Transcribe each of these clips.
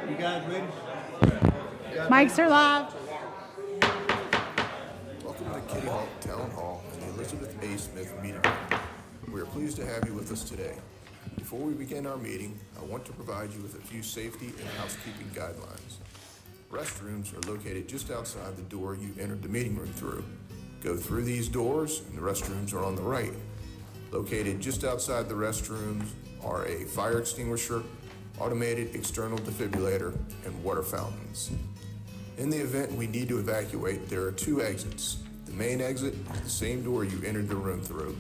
You guys ready? Mics are live. Welcome to the Kitty Hawk Town Hall and the Elizabeth A. Smith meeting room. We are pleased to have you with us today. Before we begin our meeting, I want to provide you with a few safety and housekeeping guidelines. Restrooms are located just outside the door you entered the meeting room through. Go through these doors and the restrooms are on the right. Located just outside the restrooms are a fire extinguisher, automated external defibrillator, and water fountains. In the event we need to evacuate, there are two exits. The main exit is the same door you entered the room through.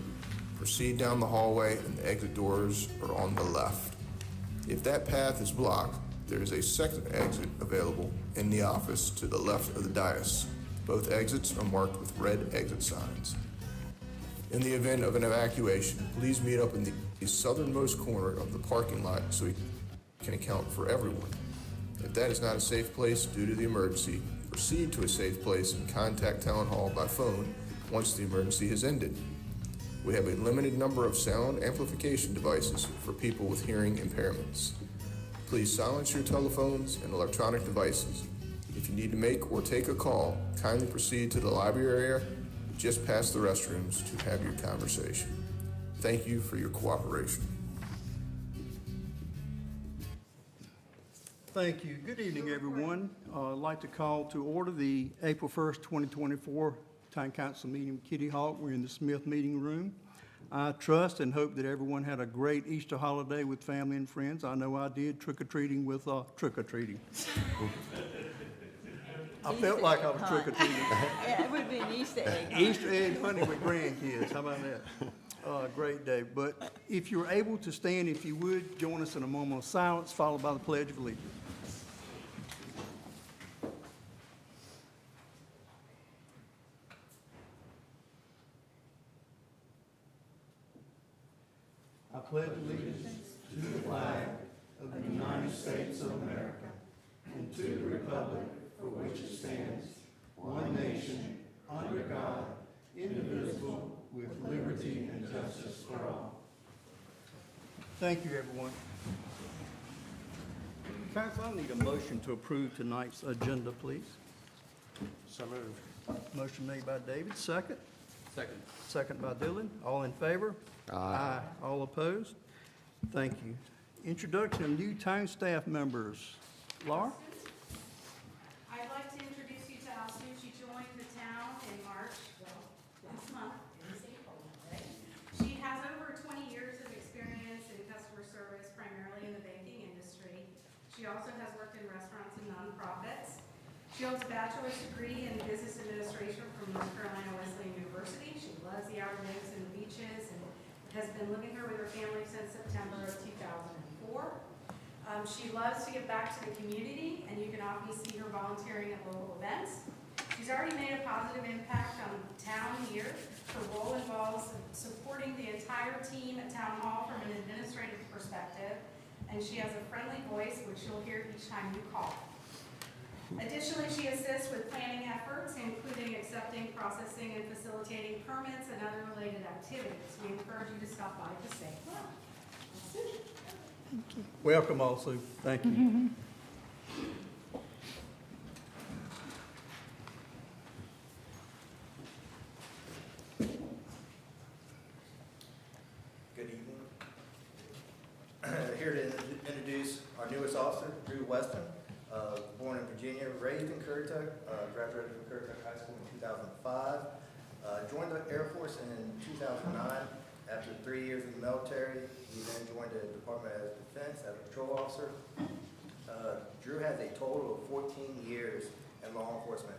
Proceed down the hallway and the exit doors are on the left. If that path is blocked, there is a second exit available in the office to the left of the dais. Both exits are marked with red exit signs. In the event of an evacuation, please meet up in the southernmost corner of the parking lot so we can account for everyone. If that is not a safe place due to the emergency, proceed to a safe place and contact Town Hall by phone once the emergency has ended. We have a limited number of sound amplification devices for people with hearing impairments. Please silence your telephones and electronic devices. If you need to make or take a call, kindly proceed to the library area just past the restrooms to have your conversation. Thank you for your cooperation. Thank you. Good evening, everyone. I'd like to call to order the April 1st, 2024 Town Council meeting with Kitty Hawk. We're in the Smith meeting room. I trust and hope that everyone had a great Easter holiday with family and friends. I know I did, trick-or-treating with trick-or-treating. I felt like I was trick-or-treating. Yeah, it would have been Easter egg. Easter egg hunting with grandkids. How about that? Great day. But if you're able to stand, if you would, join us in a moment of silence, followed by the Pledge of Allegiance. I pledge allegiance to the flag of the United States of America and to the republic for which it stands, one nation, under God, indivisible, with liberty and justice for all. Thank you, everyone. Council, I need a motion to approve tonight's agenda, please. So moved. Motion made by David, second. Second. Second by Dylan. All in favor? Aye. All opposed? Thank you. Introduction of new town staff members. Laura? I'd like to introduce you to Al Sue. She joined the town in March, last month. She has over 20 years of experience in customer service, primarily in the banking industry. She also has worked in restaurants and nonprofits. She holds a bachelor's degree in business administration from North Carolina Wesleyan University. She loves the Outer Banks and the beaches and has been living here with her family since September of 2004. She loves to give back to the community, and you can often see her volunteering at local events. She's already made a positive impact on the town here. Her role involves supporting the entire team at Town Hall from an administrative perspective, and she has a friendly voice, which you'll hear each time you call. Additionally, she assists with planning efforts, including accepting, processing, and facilitating permits and other related activities. We encourage you to stop by to say hello. Welcome also. Thank you. Good evening. Here to introduce our newest officer, Drew Weston. Born in Virginia, raised in Currituck, graduated from Currituck High School in 2005. Joined the Air Force in 2009. After 3 years in the military, he then joined the Department of Defense as a patrol officer. Drew has a total of 14 years in law enforcement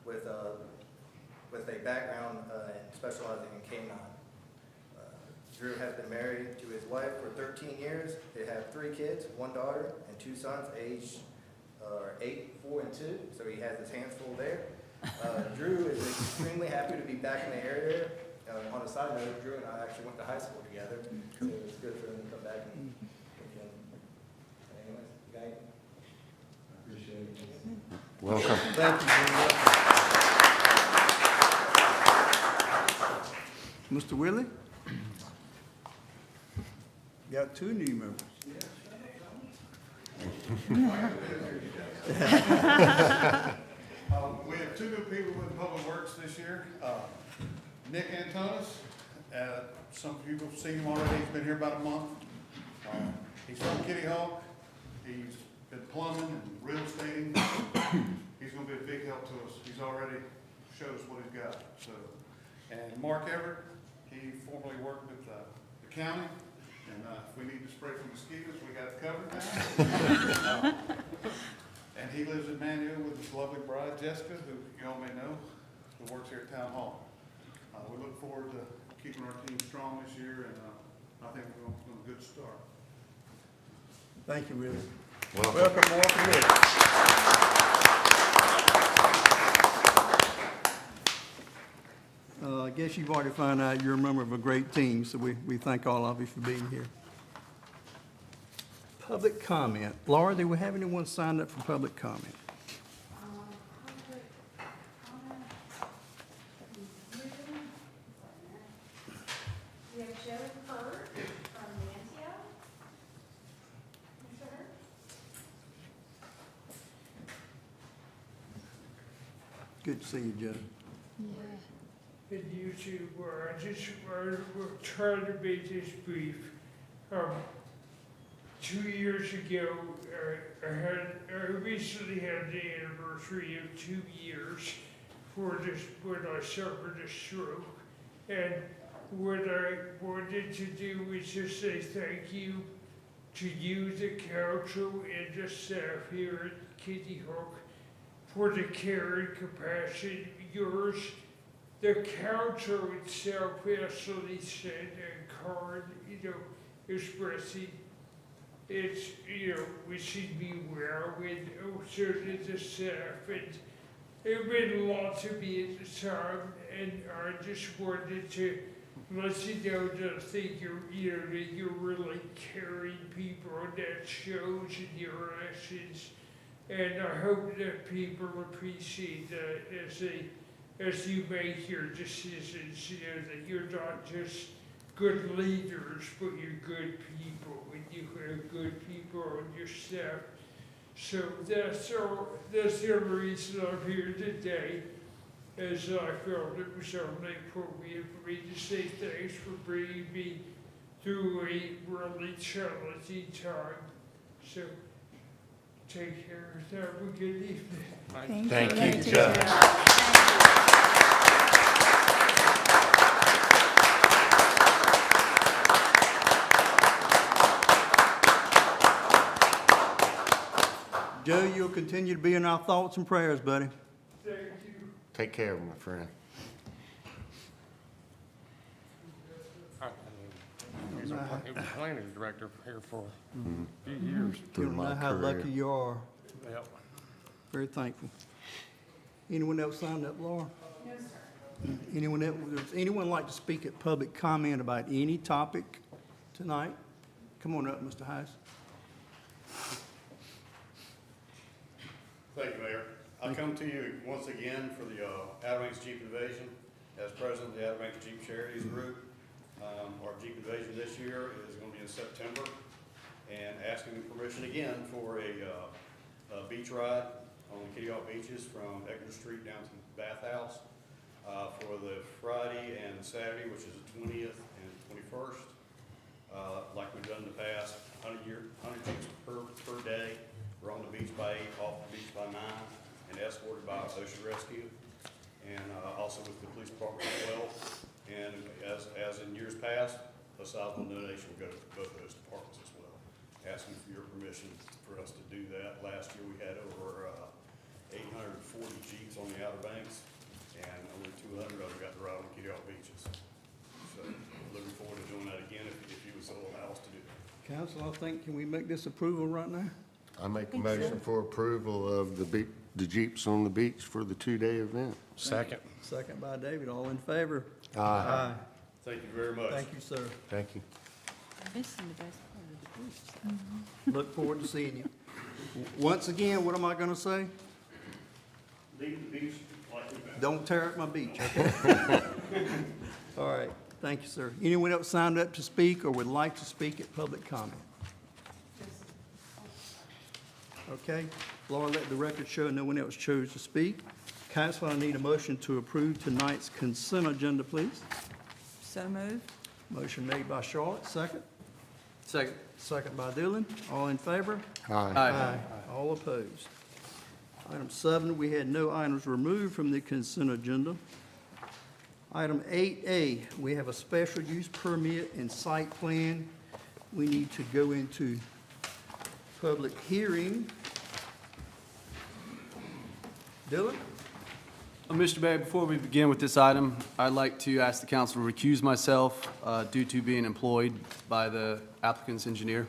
with a background in specializing in K-9. Drew has been married to his wife for 13 years. They have 3 kids, 1 daughter and 2 sons, aged 8, 4, and 2, so he has his hands full there. Drew is extremely happy to be back in the area. On a side note, Drew and I actually went to high school together, so it's good for him to come back and anyways, guy. I appreciate it. Welcome. Thank you, Mr. Willie? Got 2 new members. We have two new people in Public Works this year. Nick Antonis, some people have seen him already, he's been here about a month. He's from Kitty Hawk, he's been plumbing and real estating. He's gonna be a big help to us, he's already showed us what he's got, so. And Mark Everett, he formerly worked with the county, and if we need to spray for mosquitoes, we got it covered now. And he lives in Manuel with his lovely bride, Jessica, who you all may know, who works here at Town Hall. We look forward to keeping our team strong this year, and I think we're going to have a good start. Thank you, Willie. Welcome. Welcome, Rick. I guess you've already found out you're a member of a great team, so we thank all of you for being here. Public comment. Laura, do we have anyone signed up for public comment? We have Joe Hurd from Manteo. Mr. Hurd? Good to see you, Joe. And YouTube, I just we're trying to make this brief. 2 years ago, I recently had the anniversary of 2 years for this when I suffered a stroke, and what I wanted to do was just say thank you to you, the council, and the staff here at Kitty Hawk for the care and compassion yours. The council itself actually sent a card, expressing its, wishing me well, and also to the staff, and it meant a lot to me at the time, and I just wanted to let you know that I think that you're really caring people, and that shows in your actions, and I hope that people appreciate that as you make your decisions, that you're not just good leaders, but you're good people, and you have good people on your staff. So that's the only reason I'm here today, as I felt it was only appropriate for me to say thanks for bringing me through a really challenging time. So take care, have a good evening. Thank you, Joe. Joe, you'll continue to be in our thoughts and prayers, buddy. Thank you. Take care, my friend. He was a planning director here for a few years. You don't know how lucky you are. Yep. Very thankful. Anyone else signed up, Laura? No, sir. Anyone else, does anyone like to speak at public comment about any topic tonight? Come on up, Mr. Heiss. Thank you, Mayor. I come to you once again for the Outer Banks Jeep Invasion as president of the Outer Banks Jeep Charities Group. Our Jeep Invasion this year is going to be in September, and asking permission again for a beach ride on the Kitty Hawk beaches from Edgar Street down to Bathhouse for the Friday and Saturday, which is the 20th and 21st. Like we've done in the past, 100 Jeeps per day. We're on the beach by 8, off the beach by 9, and escorted by Ocean Rescue, and also with the police department as well. And as in years past, a sizable donation will go to both of those departments as well. Asking for your permission for us to do that. Last year we had over 840 Jeeps on the Outer Banks, and only 200 of them got to ride on Kitty Hawk beaches. So looking forward to doing that again if you would so allow us to do that. Council, I think, can we make this approval right now? I make a motion for approval of the Jeeps on the beach for the 2-day event. Second. Second by David, all in favor? Aye. Thank you very much. Thank you, sir. Thank you. Missing the best part of the beach. Look forward to seeing you. Once again, what am I gonna say? Leave the beach like we found. Don't tear up my beach, okay? All right, thank you, sir. Anyone else signed up to speak or would like to speak at public comment? Okay. Laura, let the record show no one else chose to speak. Council, I need a motion to approve tonight's consent agenda, please. So moved. Motion made by Charlotte, second. Second. Second by Dylan. All in favor? Aye. All opposed. Item 7, we had no items removed from the consent agenda. Item 8A, we have a special use permit and site plan. We need to go into public hearing. Dylan? Mr. Mayor, before we begin with this item, I'd like to ask the council to recuse myself due to being employed by the applicant's engineer.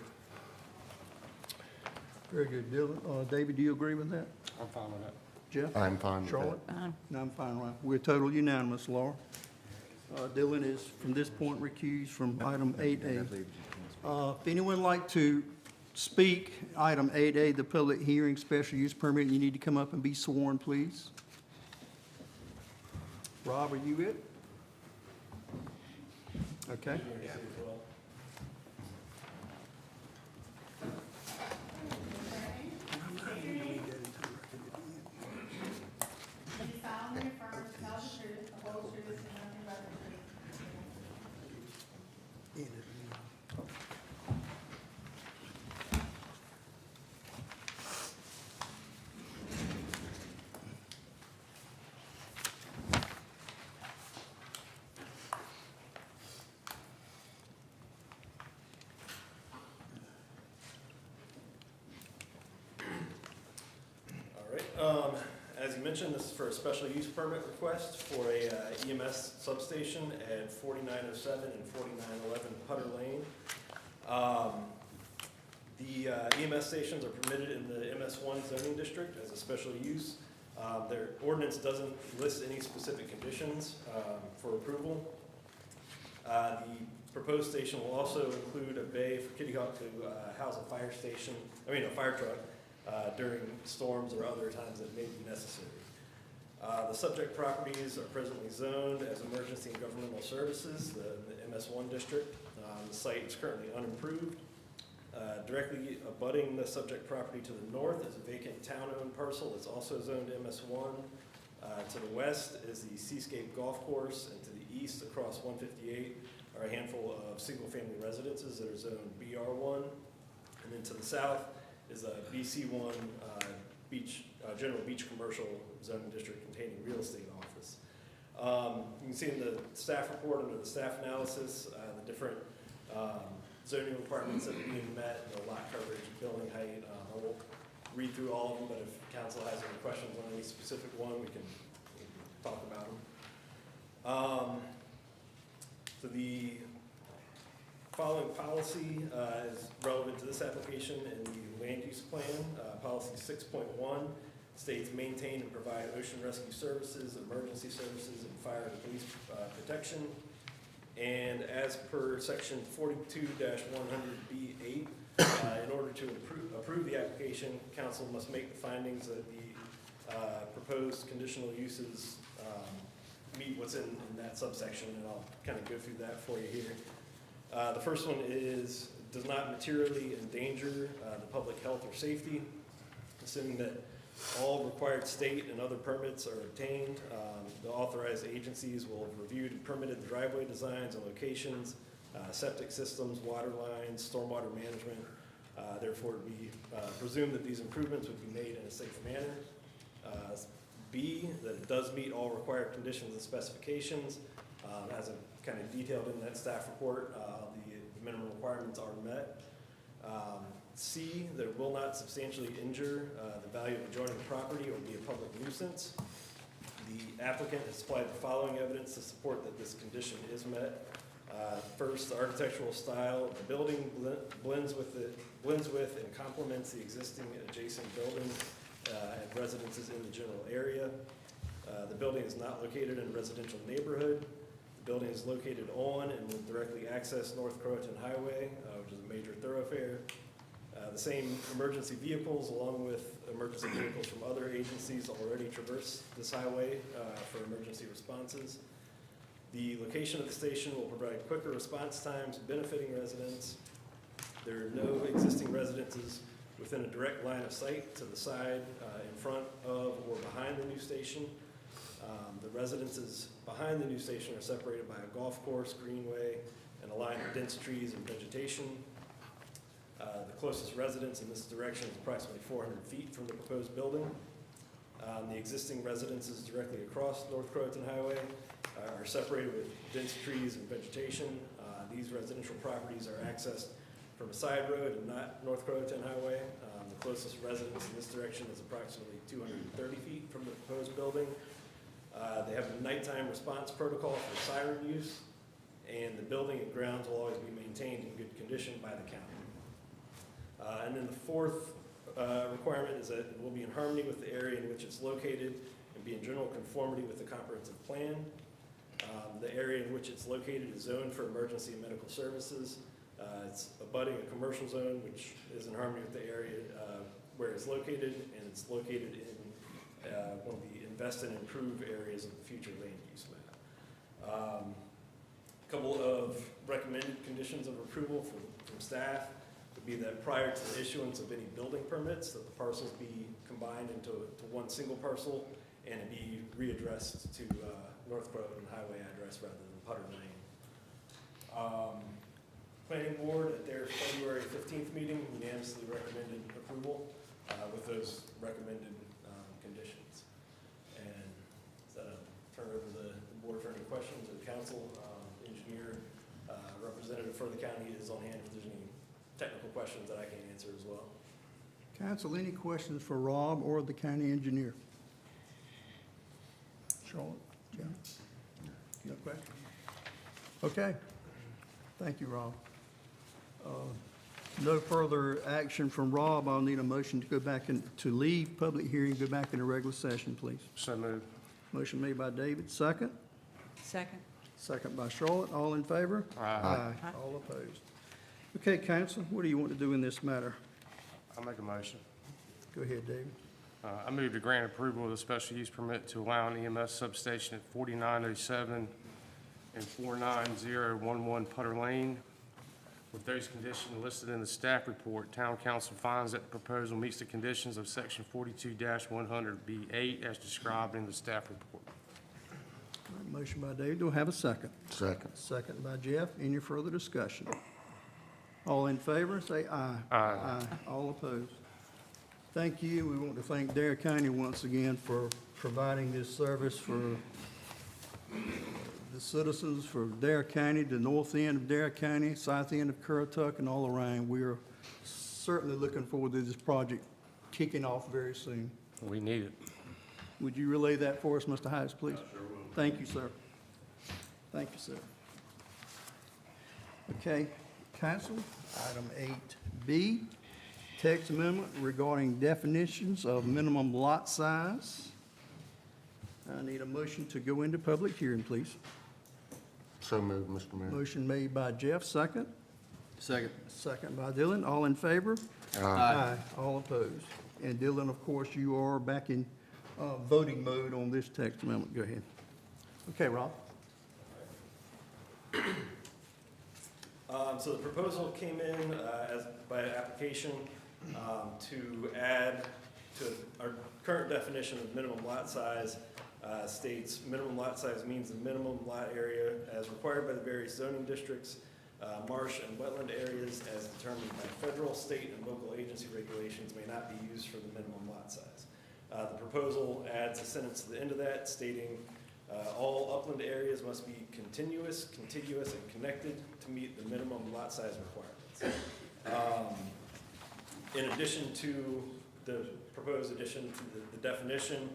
Very good, Dylan. David, do you agree with that? I'm fine with that. Jeff? I'm fine with that. Charlotte? Fine. No, I'm fine, right. We're total unanimous, Laura. Dylan is, from this point, recused from item 8A. If anyone would like to speak, item 8A, the public hearing special use permit, you need to come up and be sworn, please. Rob, are you it? Okay. Do you solemnly affirm to tell the truth, the whole truth, and nothing but the truth? All right, as you mentioned, this is for a special use permit request for a EMS substation at 4907 and 4911 Putter Lane. The EMS stations are permitted in the MS1 zoning district as a special use. Their ordinance doesn't list any specific conditions for approval. The proposed station will also include a bay for Kitty Hawk to house a fire truck during storms or other times that may be necessary. The subject properties are presently zoned as emergency and governmental services, the MS1 district. The site is currently unimproved. Directly abutting the subject property to the north is a vacant town-owned parcel that's also zoned MS1. To the west is the Seascape Golf Course, and to the east across 158 are a handful of single-family residences that are zoned BR1. And then to the south is a BC1 general beach commercial zoning district containing real estate office. You can see in the staff report under the staff analysis, the different zoning requirements that are being met, the lot coverage, building height. I won't read through all of them, but if council has any questions on any specific one, we can talk about them. So the following policy is relevant to this application in the land use plan. Policy 6.1 states maintain and provide ocean rescue services, emergency services, and fire and police protection. And as per section 42-100B8, in order to approve the application, council must make the findings that the proposed conditional uses meet what's in that subsection, and I'll kind of go through that for you here. The first one is, does not materially endanger the public health or safety, assuming that all required state and other permits are obtained. The authorized agencies will have reviewed and permitted the driveway designs and locations, septic systems, water lines, stormwater management. Therefore, we presume that these improvements would be made in a safe manner. B, that it does meet all required conditions and specifications. As a kind of detailed in that staff report, the minimum requirements are met. C, that it will not substantially injure the value of adjoining property or be a public nuisance. The applicant has supplied the following evidence to support that this condition is met. First, the architectural style of the building blends with and complements the existing adjacent buildings and residences in the general area. The building is not located in a residential neighborhood. The building is located on and will directly access North Croatan Highway, which is a major thoroughfare. The same emergency vehicles, along with emergency vehicles from other agencies, already traverse this highway for emergency responses. The location of the station will provide quicker response times, benefiting residents. There are no existing residences within a direct line of sight to the side, in front of or behind the new station. The residences behind the new station are separated by a golf course, greenway, and a line of dense trees and vegetation. The closest residence in this direction is approximately 400 feet from the proposed building. The existing residences directly across North Croatan Highway are separated with dense trees and vegetation. These residential properties are accessed from a side road and not North Croatan Highway. The closest residence in this direction is approximately 230 feet from the proposed building. They have a nighttime response protocol for siren use, and the building and grounds will always be maintained in good condition by the county. And then the fourth requirement is that it will be in harmony with the area in which it's located and be in general conformity with the comprehensive plan. The area in which it's located is zoned for emergency and medical services. It's abutting a commercial zone, which is in harmony with the area where it's located, and it's located in one of the invest and improve areas of the future land use map. A couple of recommended conditions of approval from staff would be that prior to the issuance of any building permits, that the parcels be combined into one single parcel and it be readdressed to North Croatan Highway address rather than Putter Lane. Planning Board at their February 15th meeting unanimously recommended approval with those recommended conditions. And turn over to the board for any questions, or the council. Engineer representative for the county is on hand if there's any technical questions that I can answer as well. Council, any questions for Rob or the county engineer? Charlotte? Jim? No question? Okay. Thank you, Rob. No further action from Rob. I'll need a motion to go back to leave public hearing, go back into regular session, please. So moved. Motion made by David, second. Second. Second by Charlotte. All in favor? Aye. All opposed. Okay, council, what do you want to do in this matter? I'll make a motion. Go ahead, David. I move to grant approval of the special use permit to allow an EMS substation at 4907 and 49011 Putter Lane. With those conditions listed in the staff report, Town Council finds that the proposal meets the conditions of Section 42-100B8 as described in the staff report. All right, motion by David. Do I have a second? Second. Second by Jeff. Any further discussion? All in favor, say aye. Aye. All opposed. Thank you. We want to thank Dare County once again for providing this service for the citizens, for Dare County, the north end of Dare County, south end of Currituck, and all around. We are certainly looking forward to this project kicking off very soon. We need it. Would you relay that for us, Mr. Heiss, please? I sure will. Thank you, sir. Thank you, sir. Okay, council, item 8B, text amendment regarding definitions of minimum lot size. I need a motion to go into public hearing, please. So moved, Mr. Mayor. Motion made by Jeff, second. Second. Second by Dylan. All in favor? Aye. All opposed. And Dylan, of course, you are back in voting mode on this text amendment. Go ahead. Okay, Rob. So the proposal came in by application to add to our current definition of minimum lot size. States minimum lot size means the minimum lot area as required by the various zoning districts, marsh and wetland areas as determined by federal, state, and local agency regulations may not be used for the minimum lot size. The proposal adds a sentence to the end of that stating all upland areas must be contiguous, and connected to meet the minimum lot size requirements. In addition to the proposed addition to the definition,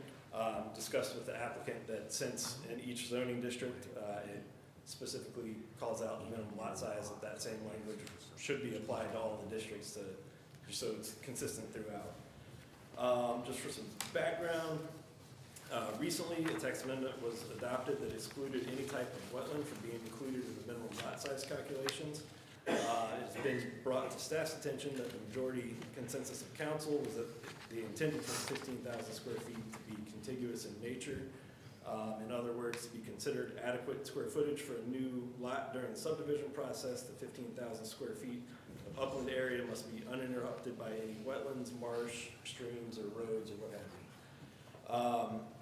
discussed with the applicant that since in each zoning district, it specifically calls out the minimum lot size, that same language should be applied to all the districts so it's consistent throughout. Just for some background, recently a text amendment was adopted that excluded any type of wetland from being included in the minimum lot size calculations. It's been brought to staff's attention that the majority consensus of council was that the intended for 15,000 square feet to be contiguous in nature. In other words, to be considered adequate square footage for a new lot during the subdivision process, the 15,000 square feet of upland area must be uninterrupted by any wetlands, marsh, streams, or roads, or what have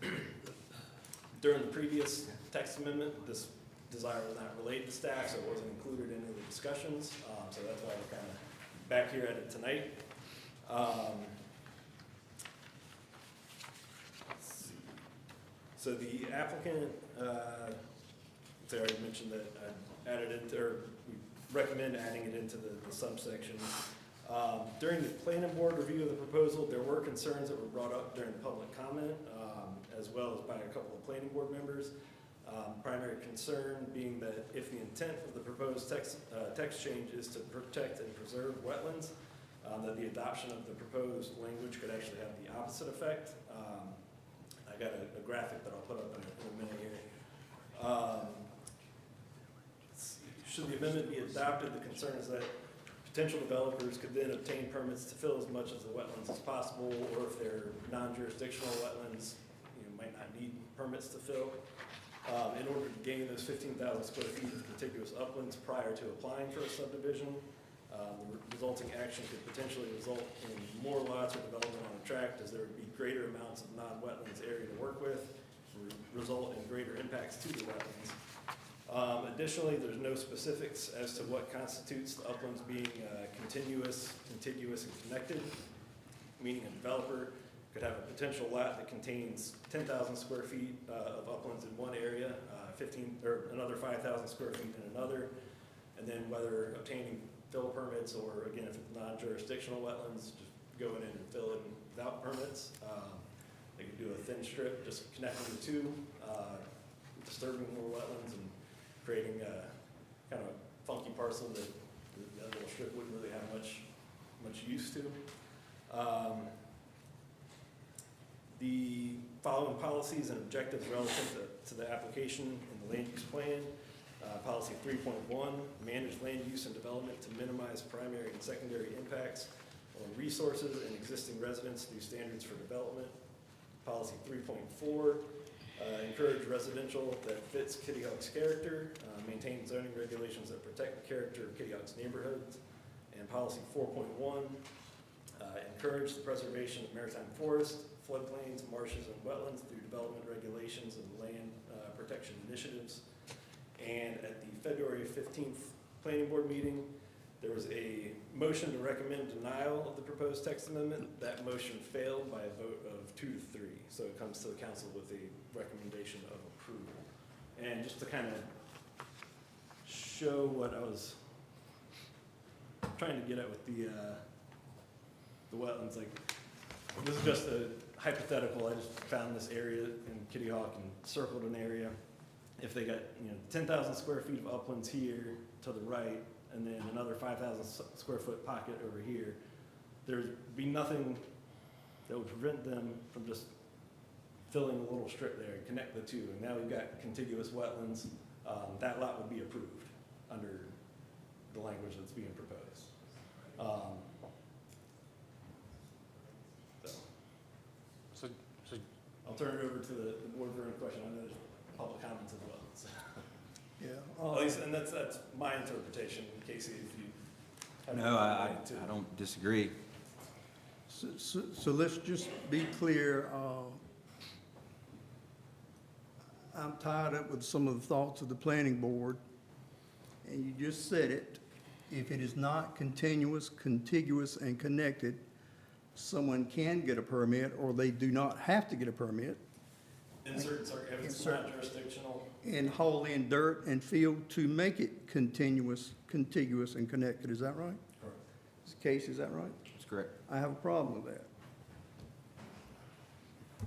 you. During the previous text amendment, this desire was not relayed to staff, so it wasn't included in any of the discussions. So that's why we're kind of back here at it tonight. Let's see. So the applicant, I already mentioned that I added it, or we recommend adding it into the subsection. During the planning board review of the proposal, there were concerns that were brought up during the public comment, as well as by a couple of planning board members. Primary concern being that if the intent of the proposed text change is to protect and preserve wetlands, that the adoption of the proposed language could actually have the opposite effect. I got a graphic that I'll put up in a minute here. Should the amendment be adopted, the concern is that potential developers could then obtain permits to fill as much of the wetlands as possible, or if they're non-jurisdictional wetlands, might not need permits to fill. In order to gain those 15,000 square feet of contiguous uplands prior to applying for a subdivision, the resulting action could potentially result in more lots or development on a tract, as there would be greater amounts of non-wetlands area to work with, result in greater impacts to the wetlands. Additionally, there's no specifics as to what constitutes the uplands being continuous, contiguous, and connected, meaning a developer could have a potential lot that contains 10,000 square feet of uplands in one area, another 5,000 square feet in another, and then whether obtaining fill permits, or again, if it's non-jurisdictional wetlands, just go in and fill it without permits. They could do a thin strip, just connecting the two, disturbing more wetlands and creating a kind of funky parcel that that little strip wouldn't really have much use to. The following policies and objectives relative to the application in the land use plan. Policy 3.1, manage land use and development to minimize primary and secondary impacts on resources and existing residents through standards for development. Policy 3.4, encourage residential that fits Kitty Hawk's character, maintain zoning regulations that protect the character of Kitty Hawk's neighborhoods. And policy 4.1, encourage the preservation of maritime forests, floodplains, marshes, and wetlands through development regulations and land protection initiatives. And at the February 15th planning board meeting, there was a motion to recommend denial of the proposed text amendment. That motion failed by a vote of 2 to 3. So it comes to the council with a recommendation of approval. And just to kind of show what I was trying to get at with the wetlands, like this is just a hypothetical. I just found this area in Kitty Hawk and circled an area. If they got 10,000 square feet of uplands here to the right, and then another 5,000 square foot pocket over here, there'd be nothing that would prevent them from just filling a little strip there and connect the two. And now we've got contiguous wetlands. That lot would be approved under the language that's being proposed. So I'll turn it over to the board for any question. I know there's public comments as well. So. Yeah. At least, and that's my interpretation. Casey, if you have No, I don't disagree. So let's just be clear. I'm tied up with some of the thoughts of the planning board, and you just said it. If it is not continuous, contiguous, and connected, someone can get a permit, or they do not have to get a permit. In certain circumstances, if it's not jurisdictional. And haul in dirt and field to make it continuous, contiguous, and connected. Is that right? Correct. Case, is that right? That's correct. I have a problem with that.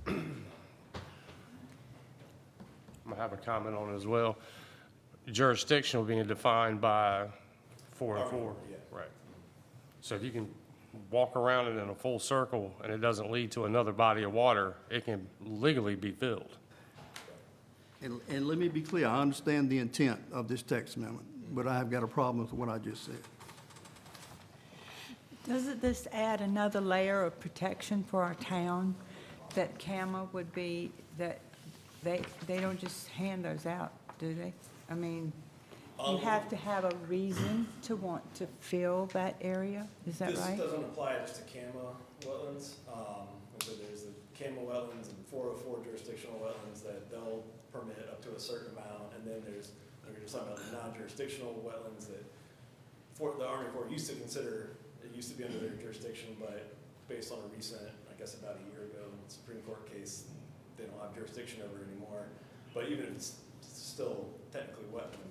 I'm gonna have a comment on it as well. Jurisdictional being defined by 4 and 4. Yeah. Right. So if you can walk around it in a full circle and it doesn't lead to another body of water, it can legally be filled. And let me be clear, I understand the intent of this text amendment, but I have got a problem with what I just said. Doesn't this add another layer of protection for our town? That CAMA would be, that they don't just hand those out, do they? I mean, you have to have a reason to want to fill that area, is that right? This doesn't apply just to CAMA wetlands. So there's the CAMA wetlands and 404 jurisdictional wetlands that they'll permit up to a certain amount, and then there's, we're just talking about the non-jurisdictional wetlands that the Army Corps used to consider, it used to be under their jurisdiction, but based on a recent, I guess about a year ago, Supreme Court case, they don't have jurisdiction over it anymore. But even if it's still technically wetland,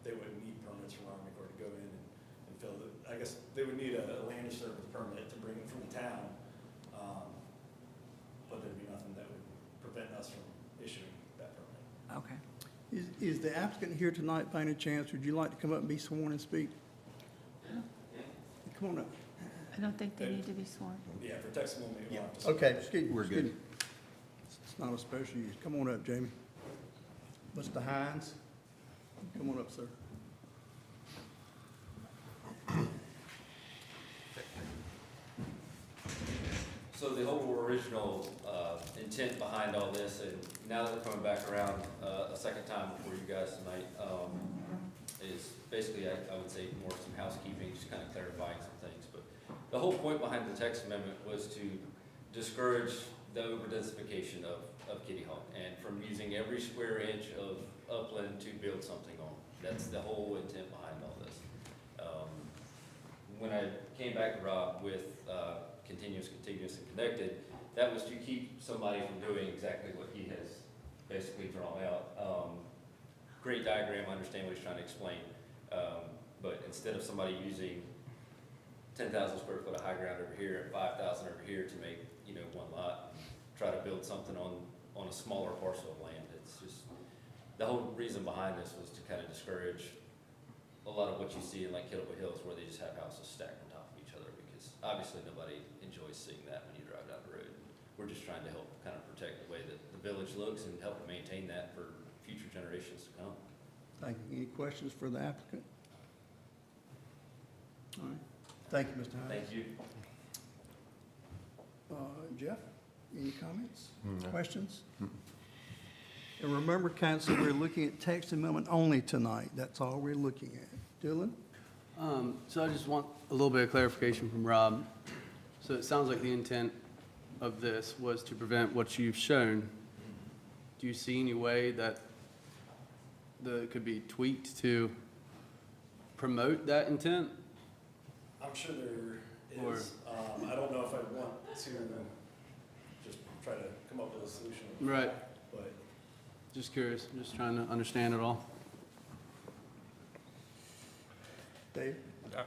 they wouldn't need permits from Army Corps to go in and fill it. I guess they would need a land disturbance permit to bring it from the town, but there'd be nothing that would prevent us from issuing that permit. Okay. Is the applicant here tonight by any chance? Would you like to come up and be sworn and speak? Come on up. I don't think they need to be sworn. Yeah, for text amendment, you have to. Okay, excuse me. We're excuse good. me. It's not a special use. Come on up, Jamie. Mr. Hines, come on up, sir. So the whole original intent behind all this, and now that we're coming back around a second time before you guys tonight, is basically, I would say, more some housekeeping, just kind of clarifying some things. But the whole point behind the text amendment was to discourage the over-densification of Kitty Hawk and from using every square inch of upland to build something on. That's the whole intent behind all this. When I came back to Rob with continuous, contiguous, and connected, that was to keep somebody from doing exactly what he has basically drawn out. Great diagram, I understand what he's trying to explain, but instead of somebody using 10,000 square foot of high ground over here and 5,000 over here to make, one lot, try to build something on a smaller parcel of land. It's just, the whole reason behind this was to kind of discourage a lot of what you see in like Killable Hills where they just have houses stacked on top of each other, because obviously nobody enjoys seeing that when you drive down the road. We're just trying to help kind of protect the way that the village looks and help to maintain that for future generations to come. Thank you. Any questions for the applicant? All right. Thank you, Mr. Hines. Thank you. Jeff, any comments? No. Questions? And remember, council, we're looking at text amendment only tonight. That's all we're looking at. Dylan? So I just want a little bit of clarification from Rob. So it sounds like the intent of this was to prevent what you've shown. Do you see any way that it could be tweaked to promote that intent? I'm sure there is. I don't know if I'd want to just try to come up with a solution. Right. But Just curious, just trying to understand it all. Dave?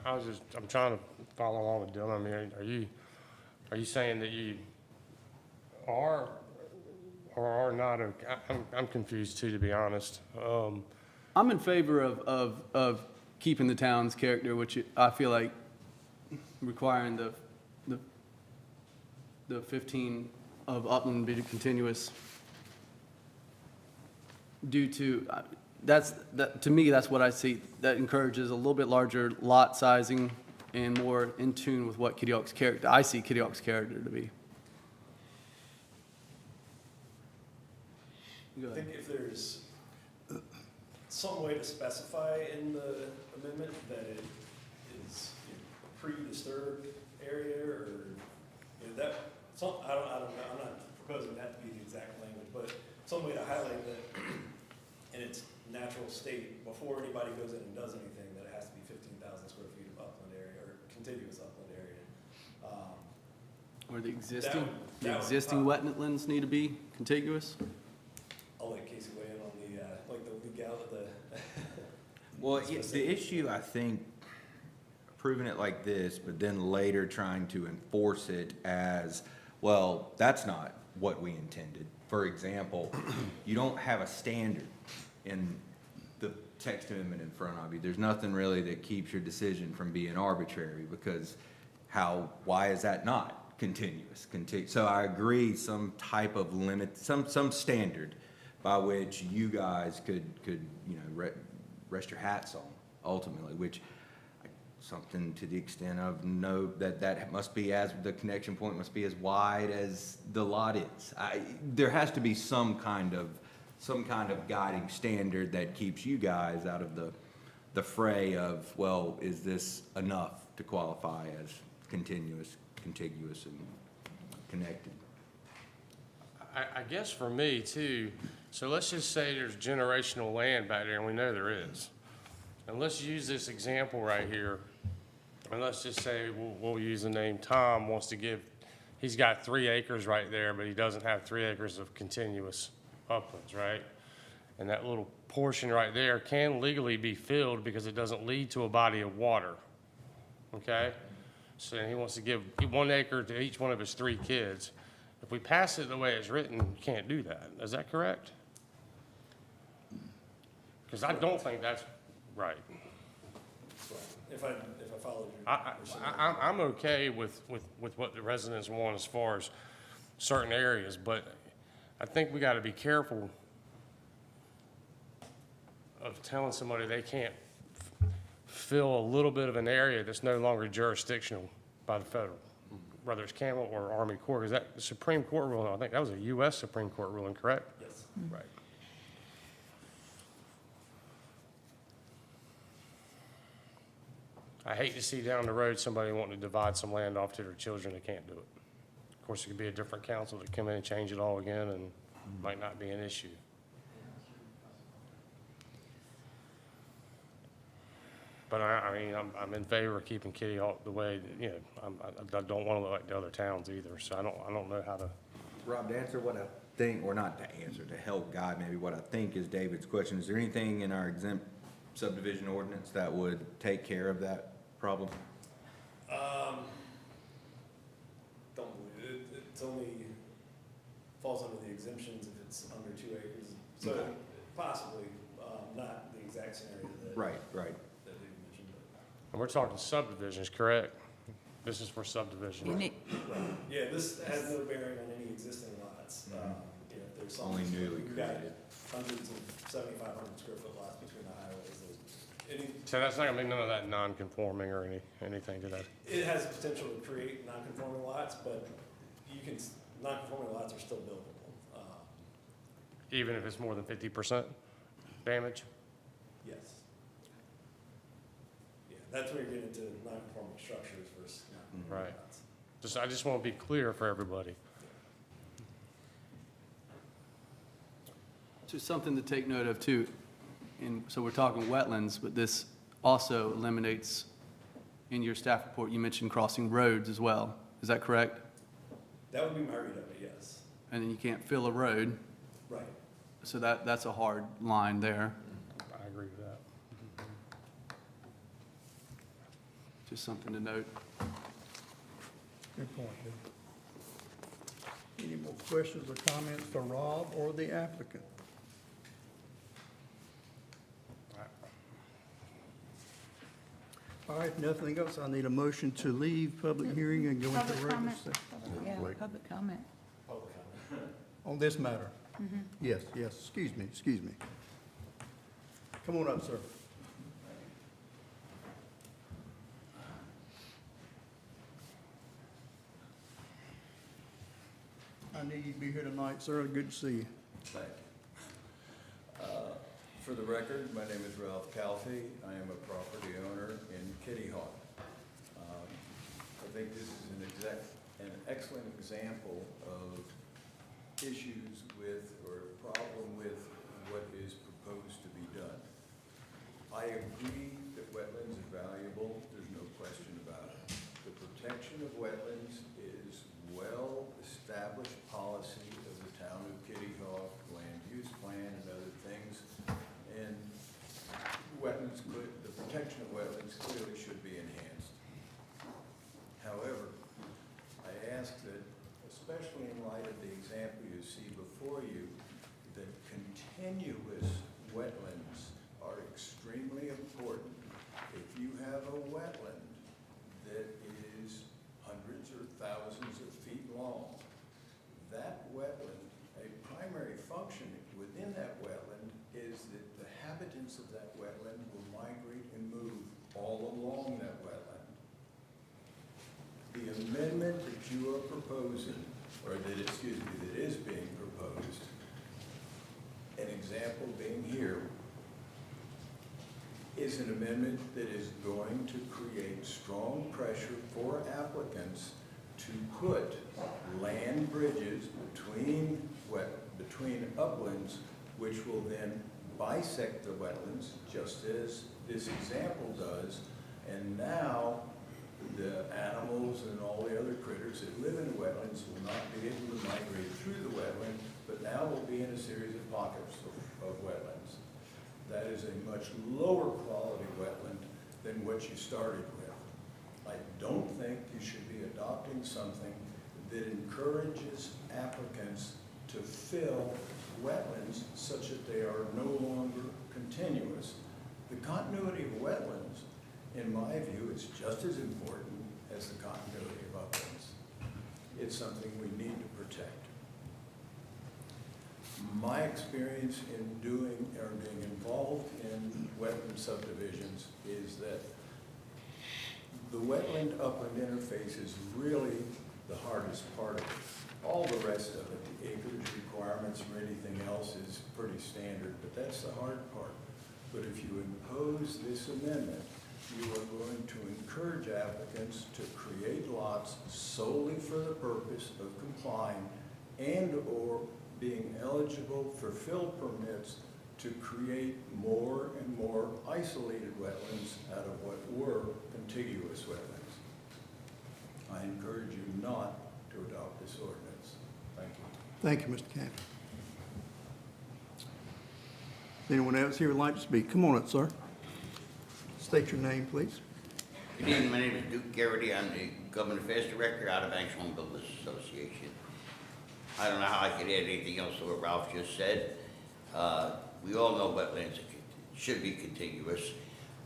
I'm trying to follow along with Dylan. I mean, are you saying that you are or are not okay? I'm confused too, to be honest. I'm in favor of keeping the town's character, which I feel like requiring the 15 of upland be continuous due to, to me, that's what I see. That encourages a little bit larger lot sizing and more in tune with what Kitty Hawk's character, I see Kitty Hawk's character to be. I think if there's some way to specify in the amendment that it is a pre-disturbed area or, that, I don't know, I'm not proposing that to be the exact language, but some way to highlight that in its natural state before anybody goes in and does anything, that it has to be 15,000 square feet of upland area or contiguous upland area. Or the existing wetlands need to be contiguous? I'll let Casey weigh in on the, like the legality, Well, the issue, I think, proving it like this, but then later trying to enforce it as, well, that's not what we intended. For example, you don't have a standard in the text amendment in front of you. There's nothing really that keeps your decision from being arbitrary, because why is that not continuous? So I agree, some type of limit, some standard by which you guys could rest your hats on ultimately, which something to the extent of that must be, as the connection point must be as wide as the lot is. There has to be some kind of some kind of guiding standard that keeps you guys out of the fray of, well, is this enough to qualify as continuous, contiguous, and connected? I guess for me too, so let's just say there's generational land back there, and we know there is. And let's use this example right here, and let's just say we'll use the name Tom wants to give, he's got 3 acres right there, but he doesn't have 3 acres of continuous uplands, right? And that little portion right there can legally be filled because it doesn't lead to a body of water, okay? So he wants to give 1 acre to each one of his 3 kids. If we pass it the way it's written, you can't do that. Is that correct? Because I don't think that's right. If I followed your. I'm okay with what the residents want as far as certain areas, but I think we got to be careful of telling somebody they can't fill a little bit of an area that's no longer jurisdictional by the federal, whether it's Campbell or Army Corps. Is that the Supreme Court ruling? I think that was a U.S. Supreme Court ruling, correct? Yes. Right. I hate to see down the road somebody wanting to divide some land off to their children that can't do it. Of course, it could be a different council that come in and change it all again, and might not be an issue. But I mean, I'm in favor of keeping Kitty Hawk the way, you know, I don't want to look like the other towns either, so I don't know how to. Rob, to answer what I think, or not to answer, to help guide maybe what I think is David's question, is there anything in our exempt subdivision ordinance that would take care of that problem? Don't believe it. It's only falls under the exemptions if it's under 2 acres. So Okay. possibly, not the exact scenario that. Right. That we mentioned. And we're talking subdivisions, correct? This is for subdivision. Any- Yeah, this has no bearing on any existing lots. You know, there's some. Only newly we've got created. Hundreds of 7,500 square foot lots between the highways. Any, So that's not gonna be none of that non-conforming or anything to that. it has the potential to create non-conforming lots, but you can, non-conforming lots are still buildable. Even if it's more than 50% damage? Yes. Yeah, that's where you're getting into non-conforming structures versus non-conforming Right. lots. I just want to be clear for everybody. So something to take note of too, and so we're talking wetlands, but this also eliminates, in your staff report, you mentioned crossing roads as well. Is that correct? That would be my read of it, yes. And then you can't fill a road, Right. so that's a hard line there. I agree with that. Just something to note. Good point, Jim. Any more questions or comments for Rob or the applicant? All right, if nothing else, I need a motion to leave public hearing and go into Public regular comment. session. Yeah, public comment. Public comment. On this matter? Yes, excuse me. Come on up, sir. I knew you'd be here tonight, sir. Good to see you. Thank you. For the record, my name is Ralph Calfee. I am a property owner in Kitty Hawk. I think this is an excellent example of issues with, or problem with, what is proposed to be done. I agree that wetlands are valuable. There's no question about it. The protection of wetlands is well-established policy of the town of Kitty Hawk, land use plan and other things. And the protection of wetlands clearly should be enhanced. However, I ask that, especially in light of the example you see before you, that continuous wetlands are extremely important. If you have a wetland that is hundreds or thousands of feet long, that wetland, a primary function within that wetland is that the inhabitants of that wetland will migrate and move all along that wetland. The amendment that you are proposing, or that is being proposed, and example being here, is an amendment that is going to create strong pressure for applicants to put land bridges between uplands, which will then bisect the wetlands, just as this example does. And now, the animals and all the other critters that live in the wetlands will not be able to migrate through the wetland, but now will be in a series of pockets of wetlands. That is a much lower quality wetland than what you started with. I don't think you should be adopting something that encourages applicants to fill wetlands such that they are no longer continuous. The continuity of wetlands, in my view, is just as important as the continuity of uplands. It's something we need to protect. My experience in doing or being involved in wetland subdivisions is that the wetland upland interface is really the hardest part of it. All the rest of it, the acreage requirements or anything else is pretty standard, but that's the hard part. But if you impose this amendment, you are going to encourage applicants to create lots solely for the purpose of complying and/or being eligible for fill permits to create more and more isolated wetlands out of what were contiguous wetlands. I encourage you not to adopt this ordinance. Thank you. Thank you, Mr. Campbell. Anyone else here would like to speak? Come on up, sir. State your name, please. Good evening, my name is Duke Garrity. I'm the Government Affairs Director out of Banks Home Builders Association. I don't know how I could add anything else to what Ralph just said. We all know wetlands should be contiguous.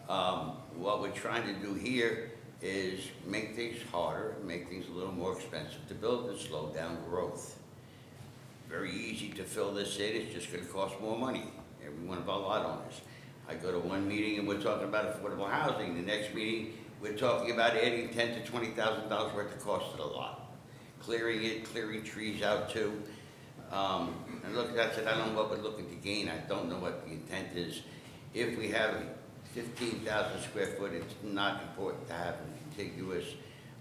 What we're trying to do here is make things harder, make things a little more expensive to build and slow down growth. Very easy to fill this in, it's just gonna cost more money. Every one of our lot owners. I go to one meeting and we're talking about affordable housing. The next meeting, we're talking about adding $10,000 to $20,000 worth of cost to the lot. Clearing it, clearing trees out too. And look, that's it, I don't know what we're looking to gain. I don't know what the intent is. If we have 15,000 square foot, it's not important to have them contiguous.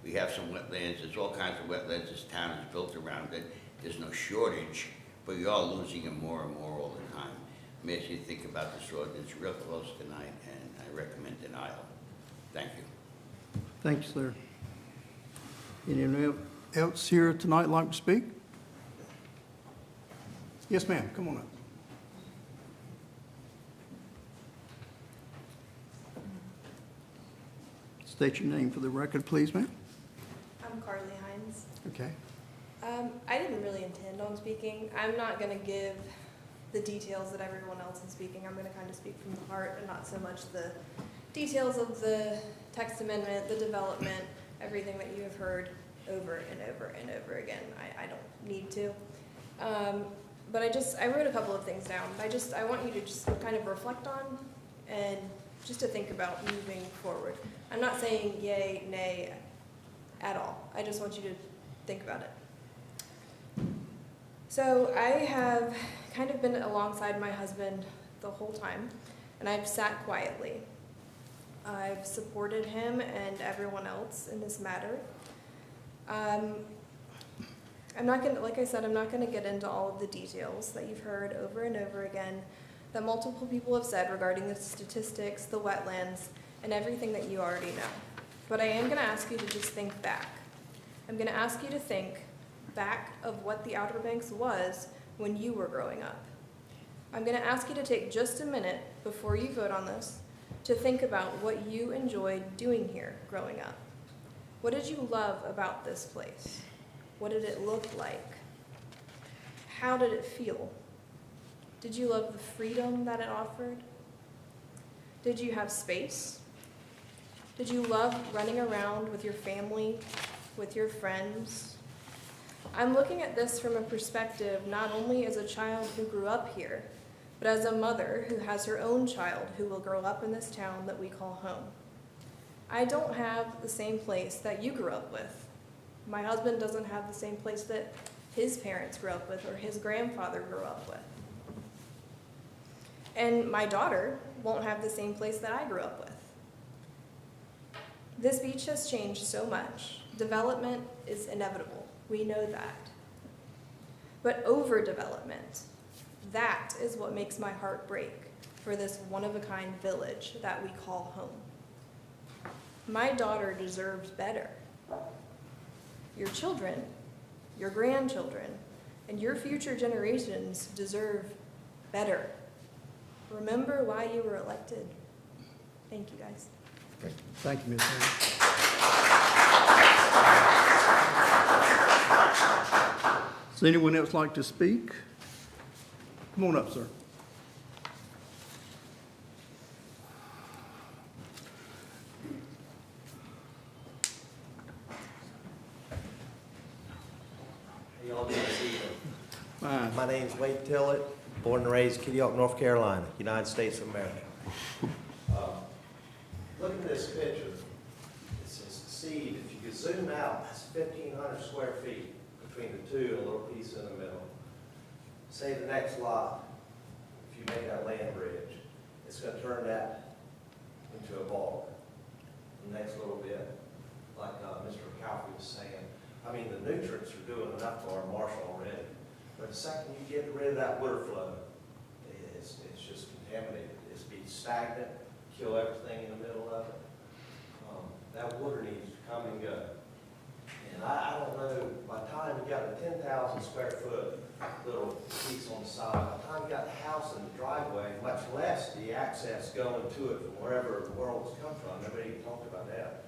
We have some wetlands, there's all kinds of wetlands this town is built around it. There's no shortage, but you are losing them more and more all the time. I'm asking you to think about this ordinance real close tonight, and I recommend denial. Thank you. Thank you, sir. Anyone else here tonight like to speak? Yes, ma'am. Come on up. State your name for the record, please, ma'am. I'm Carly Hines. Okay. I didn't really intend on speaking. I'm not going to give the details that everyone else is speaking. I'm going to kind of speak from the heart and not so much the details of the text amendment, the development, everything that you have heard over and over and over again. I don't need to. But I wrote a couple of things down. I want you to just kind of reflect on and just to think about moving forward. I'm not saying yay, nay at all. I just want you to think about it. So I have kind of been alongside my husband the whole time, and I've sat quietly. I've supported him and everyone else in this matter. I'm not gonna, like I said, I'm not gonna get into all of the details that you've heard over and over again that multiple people have said regarding the statistics, the wetlands, and everything that you already know. But I am gonna ask you to just think back. I'm gonna ask you to think back of what the Outer Banks was when you were growing up. I'm gonna ask you to take just a minute before you vote on this to think about what you enjoyed doing here growing up. What did you love about this place? What did it look like? How did it feel? Did you love the freedom that it offered? Did you have space? Did you love running around with your family, with your friends? I'm looking at this from a perspective not only as a child who grew up here, but as a mother who has her own child who will grow up in this town that we call home. I don't have the same place that you grew up with. My husband doesn't have the same place that his parents grew up with or his grandfather grew up with. And my daughter won't have the same place that I grew up with. This beach has changed so much. Development is inevitable. We know that. But overdevelopment, that is what makes my heart break for this one-of-a-kind village that we call home. My daughter deserves better. Your children, your grandchildren, and your future generations deserve better. Remember why you were elected. Thank you, guys. Thank you, Ms. Hayes. Does anyone else like to speak? Come on up, sir. How y'all doing this evening? Fine. My name's Wade Tillett, born and raised Kitty Hawk, North Carolina, United States of America. Look at this picture. It says seed. If you could zoom out, that's 1,500 square feet between the two and a little piece in the middle. Say the next lot, if you make that land bridge, it's going to turn that into a bog. The next little bit, like Mr. McAlphy was saying, I mean, the nutrients are doing enough for our marsh already. But the second you get rid of that water flow, it's just contaminated. It's be stagnant, kill everything in the middle of it. That water needs to come and go. And I don't know, by the time you got a 10,000 square foot little piece on the side, by the time you got the house and the driveway, much less the access going to it from wherever the world's come from. Nobody even talked about that.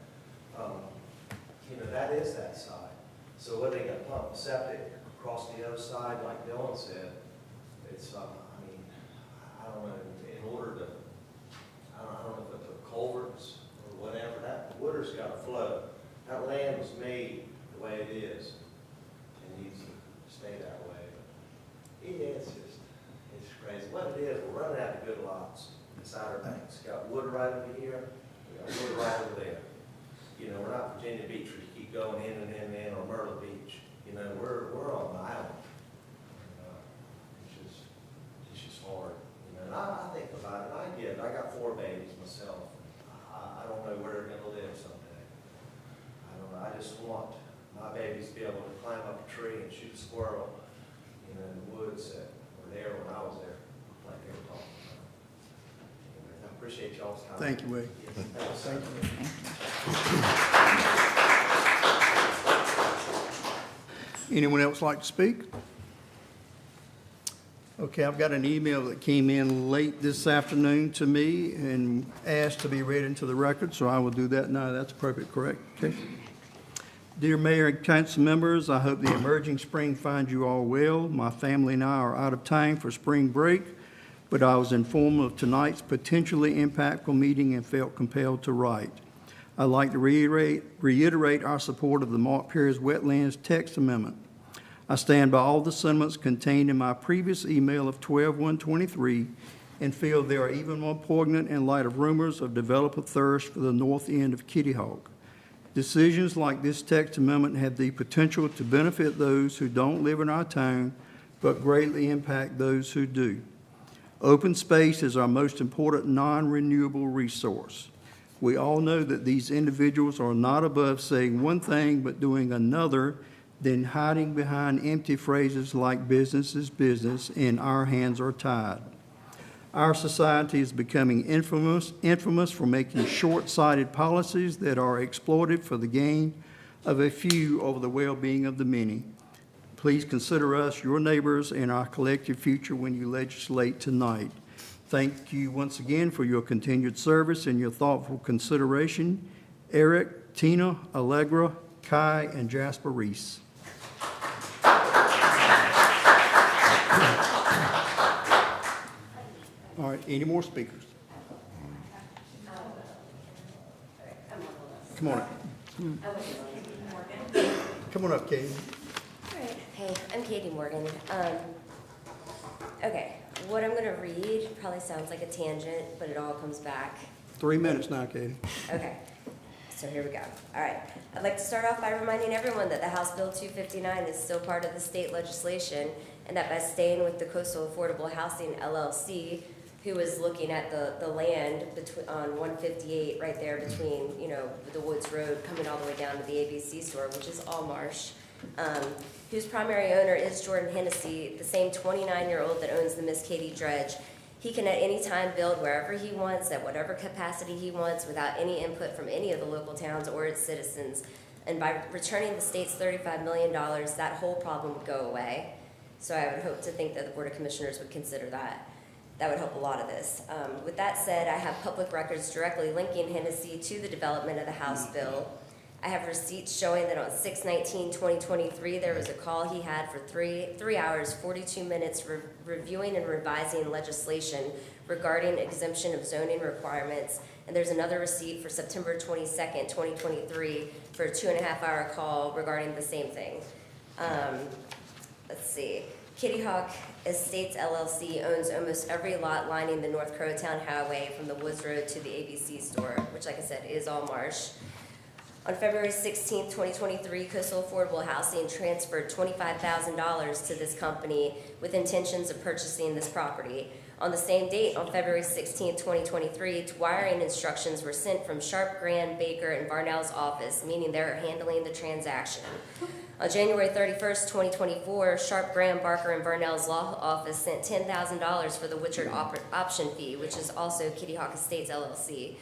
You know, that is that side. So what they got to pump septic across the other side, like Dylan said, it's, I mean, I don't know, in order to, I don't know if it's the culverts or whatever, that water's got to flow. That land was made the way it is. It needs to stay that way. But it's just, it's crazy. What it is, we're running out of good lots beside our banks. Got wood right over here, we got wood right over there. You know, we're not Virginia Beach where you keep going in and in and in, or Myrtle Beach. You know, we're on an island. It's just hard. You know, and I think about it, and I get it. I got 4 babies myself. I don't know where they're gonna live someday. I don't know. I just want my babies to be able to climb up a tree and shoot a squirrel, you know, in the woods that were there when I was there, like they were talking about. Anyway, I appreciate y'all's time. Thank you, Wade. Yes, Thank you. Anyone else like to speak? Okay, I've got an email that came in late this afternoon to me and asked to be read into the record, so I will do that now. That's appropriate, correct? Okay. Dear Mayor and Council members, I hope the emerging spring finds you all well. My family and I are out of time for spring break, but I was informed of tonight's potentially impactful meeting and felt compelled to write. I'd like to reiterate our support of the Mark Perry's Wetlands Text Amendment. I stand by all the sentiments contained in my previous email of 12/1/23 and feel they are even more poignant in light of rumors of developer thirst for the north end of Kitty Hawk. Decisions like this text amendment have the potential to benefit those who don't live in our town, but greatly impact those who do. Open space is our most important non-renewable resource. We all know that these individuals are not above saying one thing but doing another, then hiding behind empty phrases like business is business and our hands are tied. Our society is becoming infamous for making short-sighted policies that are exploited for the gain of a few over the well-being of the many. Please consider us your neighbors and our collective future when you legislate tonight. Thank you once again for your continued service and your thoughtful consideration. Eric, Tina, Allegra, Kai, and Jasper Reese. All right, any more speakers? Come on up. Come on up, Katie. Hey, I'm Katie Morgan. Okay, what I'm going to read probably sounds like a tangent, but it all comes back. 3 minutes now, Katie. Okay, so here we go. All right, I'd like to start off by reminding everyone that the House Bill 259 is still part of the state legislation, and that by staying with the Coastal Affordable Housing LLC, who was looking at the land between, on 158, right there between, you know, the Woods Road, coming all the way down to the ABC store, which is all marsh, whose primary owner is Jordan Hennessy, the same 29-year-old that owns the Miss Katie Dredge. He can at any time build wherever he wants, at whatever capacity he wants, without any input from any of the local towns or its citizens. And by returning the state's $35 million, that whole problem would go away. So I would hope to think that the Board of Commissioners would consider that. That would help a lot of this. With that said, I have public records directly linking Hennessy to the development of the House bill. I have receipts showing that on 6/19/2023, there was a call he had for 3 hours, 42 minutes reviewing and revising legislation regarding exemption of zoning requirements. And there's another receipt for September 22nd, 2023 for a 2.5-hour call regarding the same thing. Let's see. Kitty Hawk Estates LLC owns almost every lot lining the North Crowtown Highway from the Woods Road to the ABC store, which, like I said, is all marsh. On February 16th, 2023, Coastal Affordable Housing transferred $25,000 to this company with intentions of purchasing this property. On the same date, on February 16th, 2023, wiring instructions were sent from Sharp, Grand, Baker, and Varnell's office, meaning they're handling the transaction. On January 31st, 2024, Sharp, Graham, Barker, and Varnell's law office sent $10,000 for the Witchard option fee, which is also Kitty Hawk Estates LLC.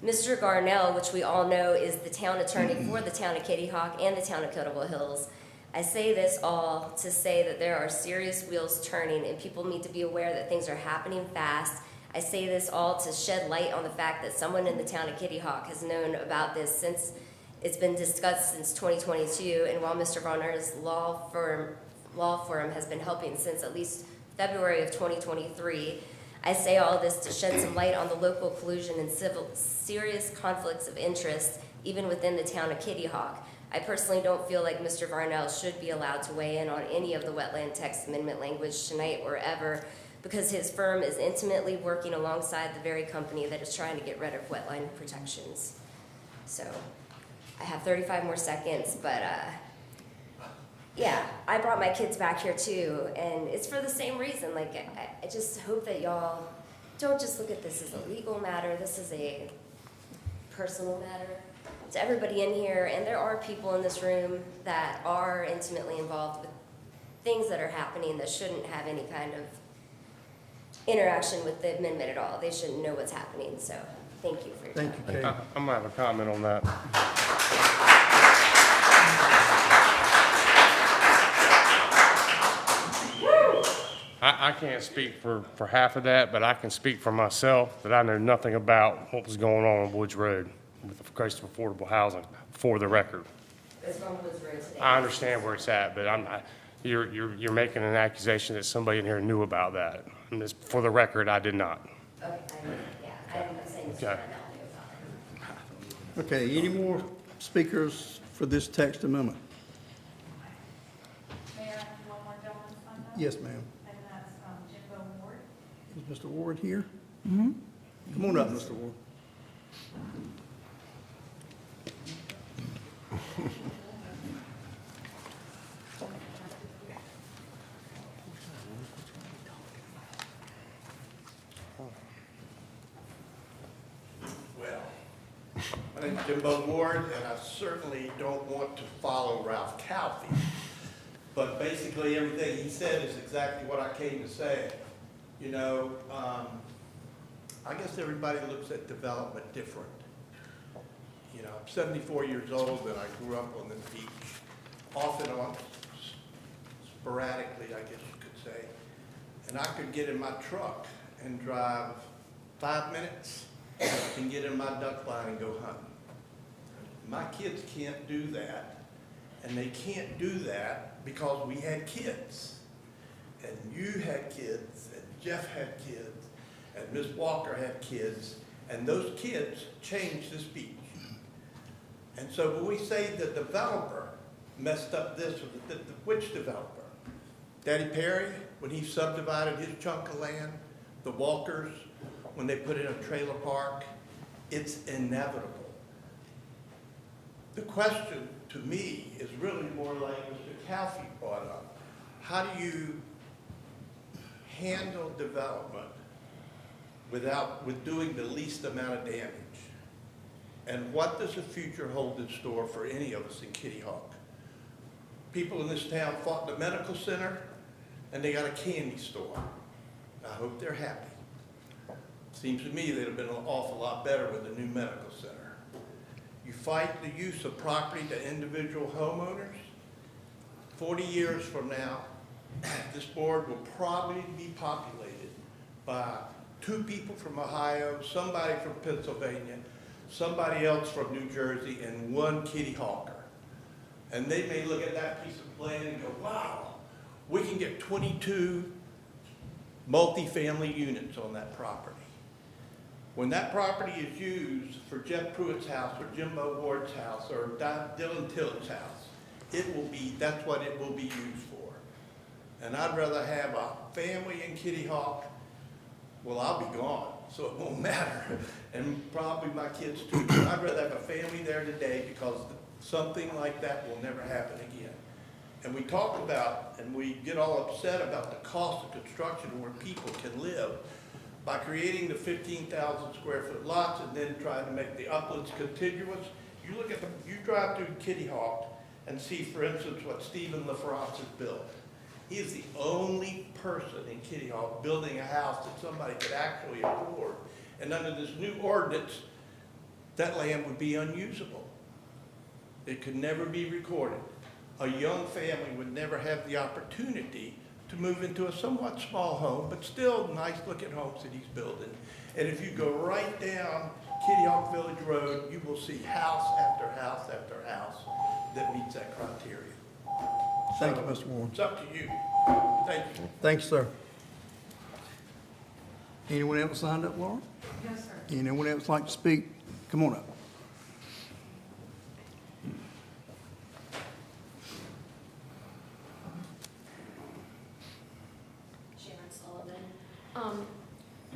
Mr. Garnell, which we all know is the town attorney for the town of Kitty Hawk and the town of Kettleville Hills. I say this all to say that there are serious wheels turning and people need to be aware that things are happening fast. I say this all to shed light on the fact that someone in the town of Kitty Hawk has known about this since it's been discussed since 2022, and while Mr. Varner's law firm has been helping since at least February of 2023, I say all this to shed some light on the local collusion and serious conflicts of interest, even within the town of Kitty Hawk. I personally don't feel like Mr. Varnell should be allowed to weigh in on any of the wetland text amendment language tonight or ever, because his firm is intimately working alongside the very company that is trying to get rid of wetland protections. So, I have 35 more seconds, but yeah, I brought my kids back here too, and it's for the same reason. Like, I just hope that y'all don't just look at this as a legal matter. This is a personal matter to everybody in here, and there are people in this room that are intimately involved with things that are happening that shouldn't have any kind of interaction with the amendment at all. They shouldn't know what's happening, so thank you for your time. Thank you, Kate. I'm gonna have a comment on that. I can't speak for half of that, but I can speak for myself, that I know nothing about what was going on Woods Road with the Coastal Affordable Housing, for the record. It's on Woods Road today. I understand where it's at, but you're making an accusation that somebody in here knew about that. And this, for the record, I did not. Okay, I'm saying Mr. Okay. Varnell knew about it. Okay, any more speakers for this text amendment? Mayor, I have one more gentleman's fund. Yes, ma'am. And that's Jimbo Ward. Is Mr. Ward here? Mm-hmm. Come on up, Mr. Ward. My name is Jimbo Ward, and I certainly don't want to follow Ralph Calfee. But basically, everything he said is exactly what I came to say. You know, I guess everybody looks at development different. You know, I'm 74 years old, and I grew up on the beach, off and on, sporadically, I guess you could say. And I could get in my truck and drive 5 minutes and get in my duck line and go hunting. My kids can't do that, and they can't do that because we had kids. And you had kids, and Jeff had kids, and Miss Walker had kids, and those kids changed this beach. And so when we say the developer messed up this, or which developer? Daddy Perry, when he subdivided his chunk of land, the Walkers, when they put in a trailer park, it's inevitable. The question to me is really more like Mr. Calfee brought up. How do you handle development with doing the least amount of damage. And what does the future hold in store for any of us in Kitty Hawk? People in this town fought the medical center, and they got a candy store. I hope they're happy. Seems to me they'd have been an awful lot better with the new medical center. You fight the use of property to individual homeowners. 40 years from now, this board will probably be populated by 2 people from Ohio, somebody from Pennsylvania, somebody else from New Jersey, and 1 Kitty Hawker. And they may look at that piece of land and go, wow, we can get 22 multifamily units on that property. When that property is used for Jeff Pruitt's house or Jimbo Ward's house or Dylan Tillett's house, that's what it will be used for. And I'd rather have a family in Kitty Hawk. Well, I'll be gone, so it won't matter. And probably my kids too. But I'd rather have a family there today because something like that will never happen again. And we talk about, and we get all upset about the cost of construction where people can live by creating the 15,000 square foot lots and then trying to make the uplands contiguous. You look at you drive through Kitty Hawk and see, for instance, what Stephen LaFrance has built. He is the only person in Kitty Hawk building a house that somebody could actually afford. And under this new ordinance, that land would be unusable. It could never be recorded. A young family would never have the opportunity to move into a somewhat small home, but still nice looking homes that he's building. And if you go right down Kitty Hawk Village Road, you will see house after house after house that meets that criteria. Thank you, Mr. Warren. It's up to you. Thank you. Thank you, sir. Anyone else signed up, Laura? Yes, sir. Anyone else like to speak? Come on up. Sharon Sullivan.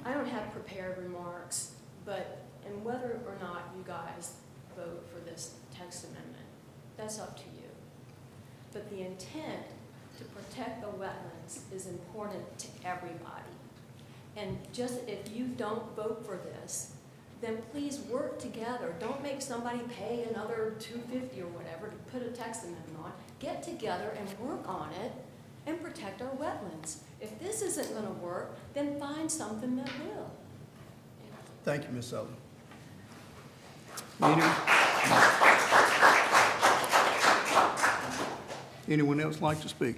I don't have prepared remarks, but and whether or not you guys vote for this text amendment, that's up to you. But the intent to protect the wetlands is important to everybody. And just if you don't vote for this, then please work together. Don't make somebody pay another $250 or whatever to put a text amendment on. Get together and work on it and protect our wetlands. If this isn't going to work, then find something that will. Thank you, Ms. Sullivan. Anyone else like to speak?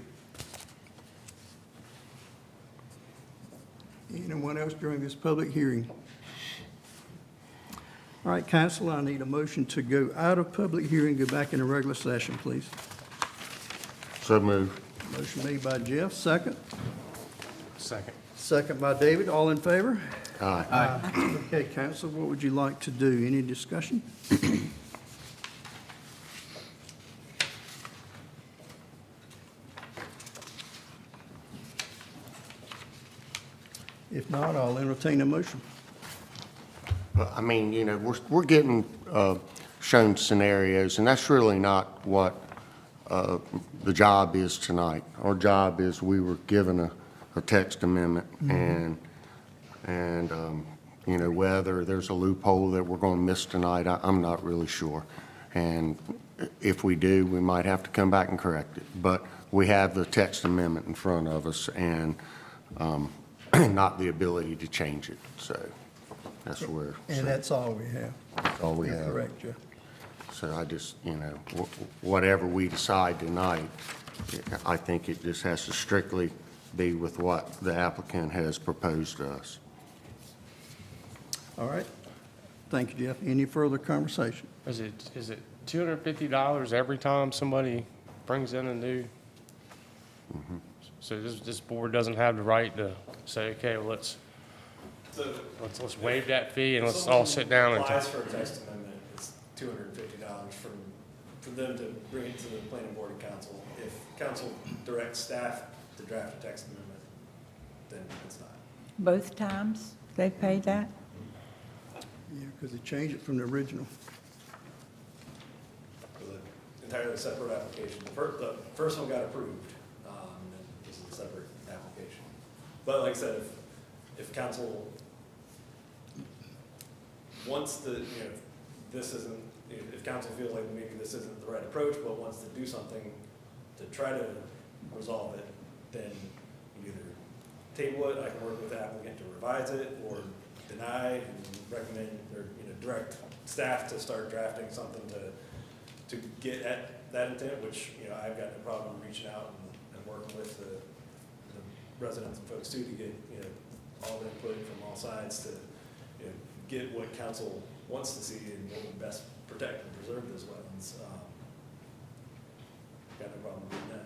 Anyone else during this public hearing? All right, council, I need a motion to go out of public hearing, go back into regular session, please. So moved. Motion made by Jeff, second. Second. Second by David, all in favor? Aye. Okay, council, what would you like to do? Any discussion? If not, I'll entertain a motion. Well, I mean, you know, we're getting shown scenarios, and that's really not what the job is tonight. Our job is we were given a text amendment, and you know, whether there's a loophole that we're going to miss tonight, I'm not really sure. And if we do, we might have to come back and correct it. But we have the text amendment in front of us, and not the ability to change it. So that's where. And that's all we have. That's all we You're have. correct, Jeff. So I just, you know, whatever we decide tonight, I think it just has to strictly be with what the applicant has proposed to us. All right. Thank you, Jeff. Any further conversation? Is it $250 every time somebody brings in a new? So this board doesn't have the right to say, okay, well, let's waive that fee and let's all sit down and. Applies for a text amendment, it's $250 for them to bring it to the planning board and council. If council directs staff to draft a text amendment, then it's not. Both times they pay that? Yeah, because they changed it from the original. It was an entirely separate application. The first one got approved, and then this is a separate application. But like I said, if council once this isn't, if council feels like maybe this isn't the right approach, but wants to do something to try to resolve it, then you either table it, I can work with the applicant to revise it, or deny and recommend, or, direct staff to start drafting something to get at that intent, which, I've got no problem reaching out and working with the residents and folks too, to get, all the input from all sides to, get what council wants to see and what would best protect and preserve those wetlands. Got no problem doing that.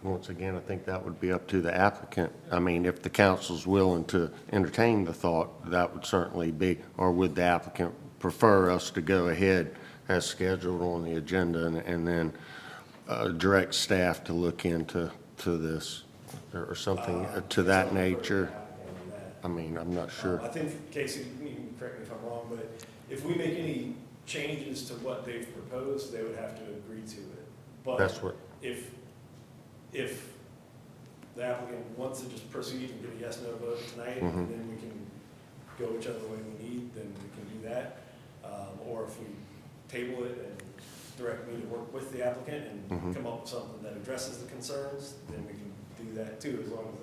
Once again, I think that would be up to the applicant. I mean, if the council's willing to entertain the thought, that would certainly be, or would the applicant prefer us to go ahead as scheduled on the agenda and then direct staff to look into this or something to that nature? I mean, I'm not sure. I think, Casey, you can correct me if I'm wrong, but if we make any changes to what they've proposed, they would have to agree to it. But That's what. If the applicant wants to just proceed and give a yes/no vote tonight, Mhm. and then we can go whichever way we need, then we can do that. Or if we table it and direct me to work with the applicant and Mhm. come up with something that addresses the concerns, then we can do that too, as long as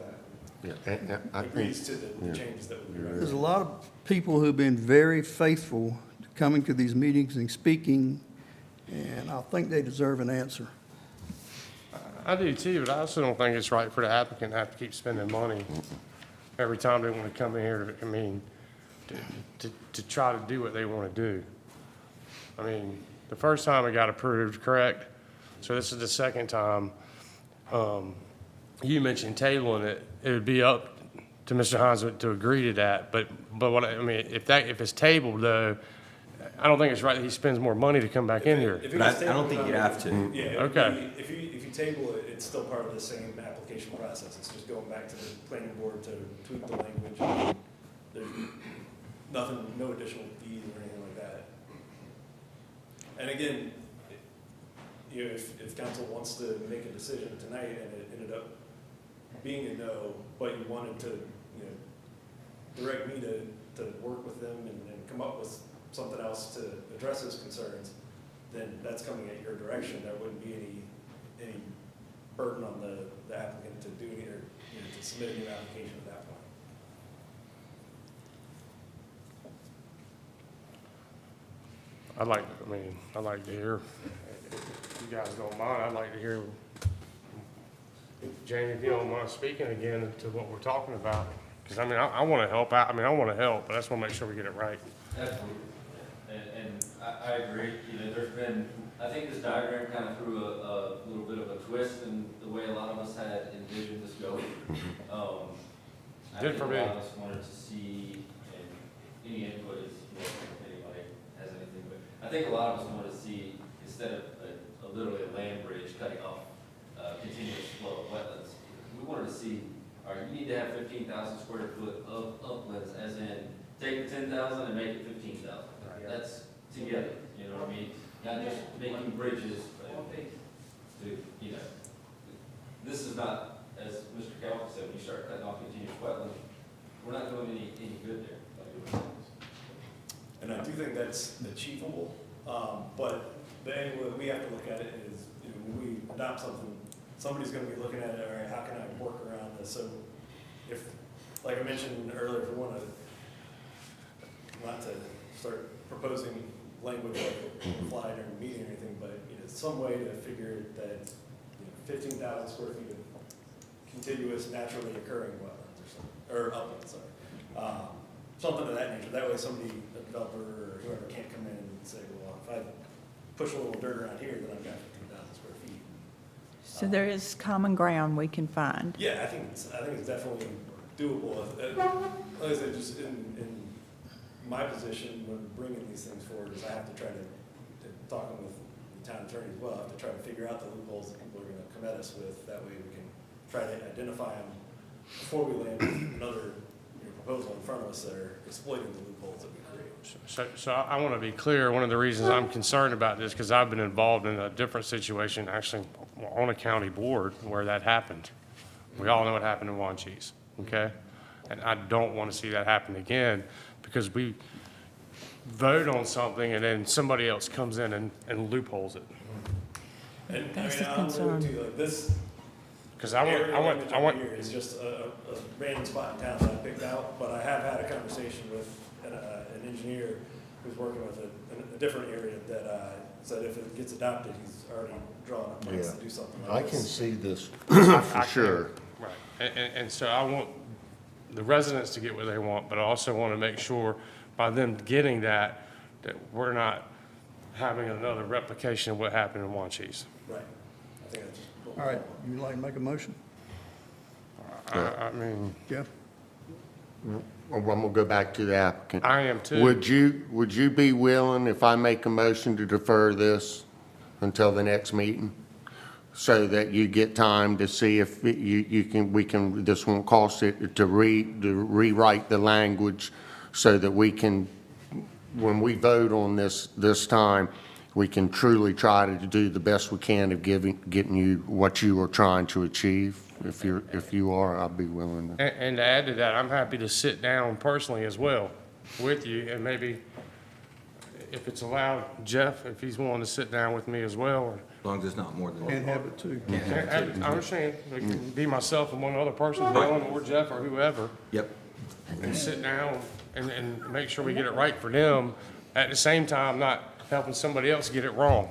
that I agrees think, to the changes that would be There's recommended. a lot of people who've been very faithful to coming to these meetings and speaking, and I think they deserve an answer. I do too, but I also don't think it's right for the applicant to have to keep spending money every time they want to come in here, to try to do what they want to do. I mean, the first time it got approved, correct? So this is the second time. You mentioned tabling it. It would be up to Mr. Hines to agree to that, but what, I mean, if it's tabled though, I don't think it's right that he spends more money to come back in here. If it But gets I don't tabled, think you'd have to. Yeah, Okay. if you table it, it's still part of the same application process. It's just going back to the planning board to tweak the language. There's nothing, no additional fees or anything like that. And again, if council wants to make a decision tonight and it ended up being a no, but you wanted to, direct me to work with them and come up with something else to address those concerns, then that's coming at your direction. There wouldn't be any burden on the applicant to do it or, to submit a new application at that point. I'd like to hear, if you guys don't mind, I'd like to hear, Jamie, if you don't mind speaking again to what we're talking about. Because, I want to help out. I want to help, but I just want to make sure we get it right. Absolutely. And I agree, there's been, I think this diagram kind of threw a little bit of a twist in the way a lot of us had envisioned this going. I Did think for a me. lot of us wanted to see, and any input is, if anybody has anything, but I think a lot of us wanted to see, instead of literally a land bridge cutting off continuous flow of wetlands, we wanted to see, all right, you need to have 15,000 square foot of uplands, as in, take the 10,000 and make it 15,000. That's together, you know what I mean? Not just making bridges, but to, this is not, as Mr. Calvin said, when you start cutting off continuous wetlands, we're not doing any good there. And I do think that's achievable, but the angle that we have to look at it is, when we adopt something, somebody's gonna be looking at it, all right, how can I work around this? So if, like I mentioned earlier, if we wanna, not to start proposing language like a fly during a meeting or anything, but, some way to figure that, 15,000 square feet of contiguous naturally occurring wetlands or something, or uplands, sorry. Something of that nature. That way somebody, a developer or whoever can't come in and say, well, if I push a little dirt around here, then I've got 15,000 square feet. So there is common ground we can find. Yeah, I think it's definitely doable. Like I said, just in my position when bringing these things forward is I have to try to talking with the town attorney as well, I have to try to figure out the loopholes that people are going to come at us with. That way we can try to identify them before we land another proposal in front of us that are exploiting the loopholes that we create. So I want to be clear, one of the reasons I'm concerned about this, because I've been involved in a different situation, actually on a county board where that happened. We all know what happened in Wanchese, okay? And I don't want to see that happen again, because we vote on something and then somebody else comes in and loopholes it. And That's I mean, the I'm concern. with you, like this Because area I want, here is just a random spot in town that I picked out, but I have had a conversation with an engineer who's working with a different area that said if it gets adopted, he's already drawn up plans to do something I like can this. see this I for can't- sure. Right, and so I want the residents to get what they want, but I also want to make sure by them getting that we're not having another replication of what happened in Wanchese. Right. I think that's. All right, you'd like to make a motion? I mean, Jeff? Well, I'm gonna go back to the applicant. I am too. Would you be willing, if I make a motion, to defer this until the next meeting? So that you get time to see if this won't cost it, to rewrite the language so that we can, when we vote on this time, we can truly try to do the best we can of getting you what you are trying to achieve. If you are, I'll be willing to. And to add to that, I'm happy to sit down personally as well with you, and maybe, if it's allowed, Jeff, if he's willing to sit down with me as well. Or, As long as it's not more than. Can't have it too. I understand, it can be myself and one other person, Dylan or Jeff or whoever, Yep. and sit down and make sure we get it right for them, at the same time not helping somebody else get it wrong.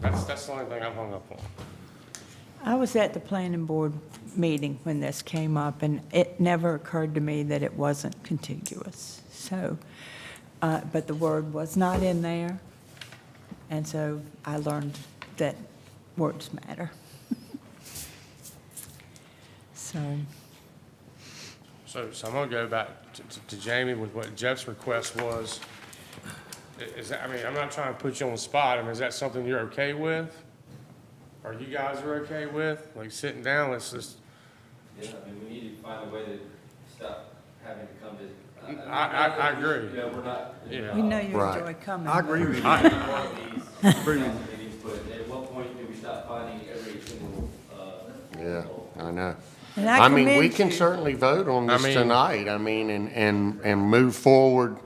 That's the only thing I'm hung up on. I was at the planning board meeting when this came up, and it never occurred to me that it wasn't contiguous. So, but the word was not in there, and so I learned that words matter. So, So I'm gonna go back to Jamie with what Jeff's request was. Is that, I mean, I'm not trying to put you on the spot. I mean, is that something you're okay with? Or you guys are okay with? Like sitting down, let's just, Yeah, I mean, we need to find a way to stop having to come to. I agree. Yeah, we're not. Yeah. we know you Right. enjoy coming. I agree with you. One of these council meetings, but at what point do we stop finding every single, Yeah, I know. And I mean, we commend can you. certainly vote on this I mean- tonight, I mean, and move forward,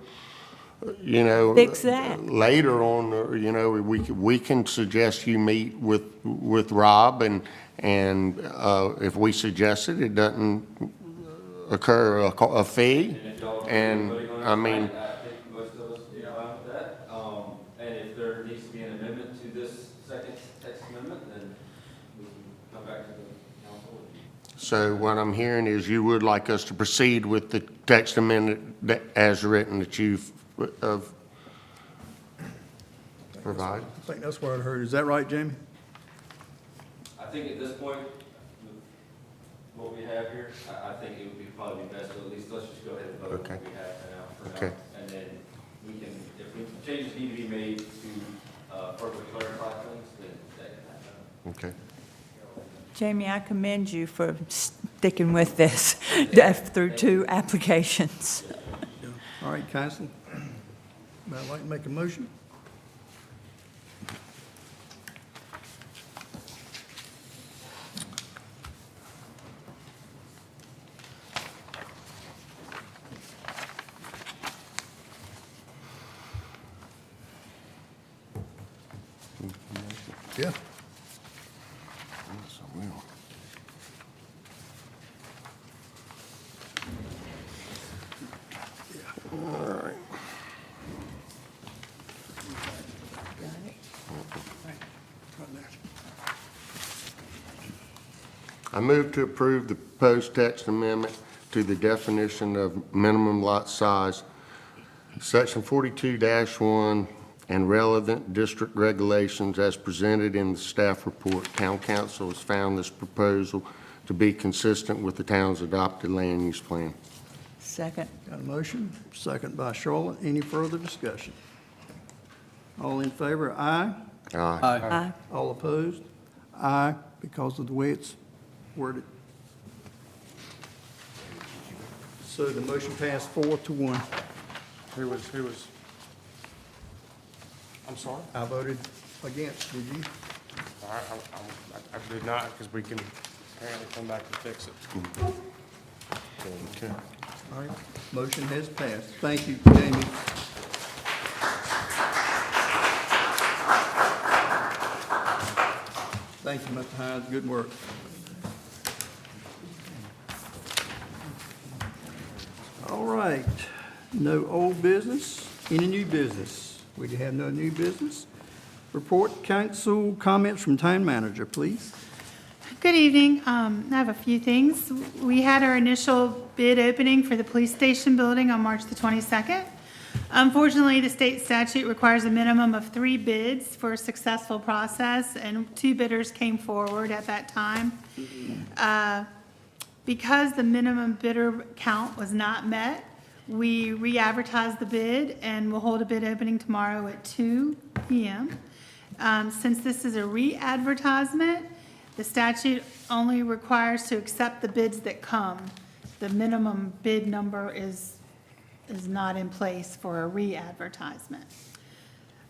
you know. Fix that. Later on, you know, we can suggest you meet with Rob, and if we suggest it, it doesn't occur a fee, and if y'all are and, voting on it I mean, tonight, I think most of us are fine with that. And if there needs to be an amendment to this second text amendment, then we can come back to the council. so what I'm hearing is you would like us to proceed with the text amendment as written that you've provided? I think that's what I heard. Is that right, Jamie? I think at this point, with what we have here, I think it would be probably best, to at least let's just go ahead and vote on Okay. what we have now for now. Okay. And then we can, if changes need to be made to further clarify things, then that can happen. Okay. Jamie, I commend you for sticking with this through 2 applications. All right, council. I'd like to make a motion. Yeah. Yes, I will. All right. I move to approve the proposed text amendment to the definition of minimum lot size, Section 42-1, and relevant district regulations as presented in the staff report. Town council has found this proposal to be consistent with the town's adopted land use plan. Second. Got a motion, second by Charlotte. Any further discussion? All in favor, aye. Aye. Aye. All opposed? Aye, because of the way it's worded. So the motion passed 4-1. Who was, I'm sorry? I voted against, did you? I did not, because we can apparently come back and fix it. Okay. All right, motion has passed. Thank you, Jamie. Thank you, Mr. Hines, good work. All right, no old business, any new business? We have no new business. Report council comments from town manager, please. Good evening. I have a few things. We had our initial bid opening for the police station building on March the 22nd. Unfortunately, the state statute requires a minimum of 3 bids for a successful process, and 2 bidders came forward at that time. Because the minimum bidder count was not met, we re-advertised the bid, and we'll hold a bid opening tomorrow at 2 p.m. Since this is a re-advertisement, the statute only requires to accept the bids that come. The minimum bid number is not in place for a re-advertisement.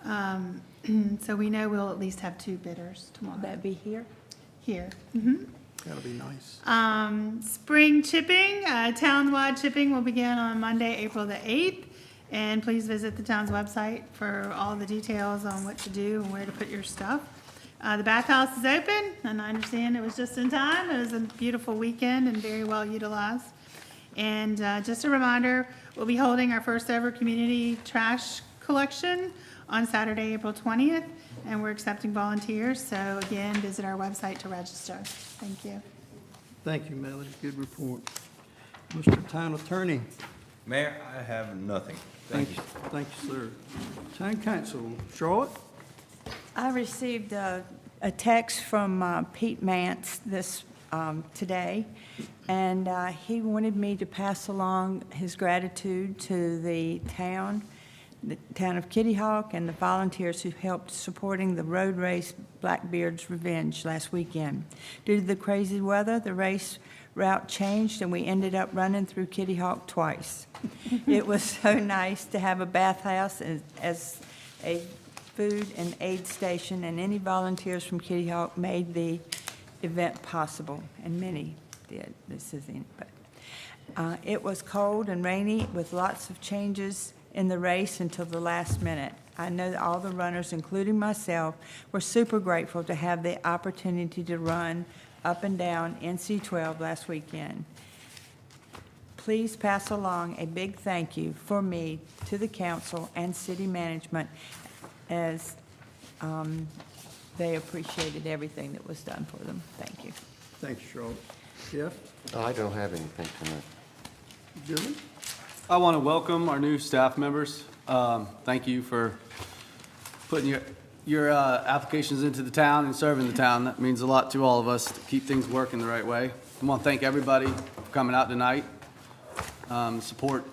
So we know we'll at least have 2 bidders tomorrow. Will that be here? Here. Mm-hmm. That'll be nice. Spring chipping, town-wide chipping will begin on Monday, April the 8th. And please visit the town's website for all the details on what to do and where to put your stuff. The bathhouse is open, and I understand it was just in time. It was a beautiful weekend and very well utilized. And just a reminder, we'll be holding our first ever community trash collection on Saturday, April 20th, and we're accepting volunteers. So again, visit our website to register. Thank you. Thank you, Melody, good report. Mr. Town Attorney. Mayor, I have nothing. Thank you. Thank you, sir. Town Council, Charlotte? I received a text from Pete Mance today, and he wanted me to pass along his gratitude to the town of Kitty Hawk, and the volunteers who helped supporting the road race Blackbeard's Revenge last weekend. Due to the crazy weather, the race route changed, and we ended up running through Kitty Hawk twice. It was so nice to have a bathhouse as a food and aid station, and any volunteers from Kitty Hawk made the event possible, and many did. This isn't, but it was cold and rainy with lots of changes in the race until the last minute. I know that all the runners, including myself, were super grateful to have the opportunity to run up and down NC 12 last weekend. Please pass along a big thank you for me to the council and city management, as they appreciated everything that was done for them. Thank you. Thanks, Charlotte. Jeff? I don't have anything tonight. Julie? I want to welcome our new staff members. Thank you for putting your applications into the town and serving the town. That means a lot to all of us to keep things working the right way. I want to thank everybody for coming out tonight. Support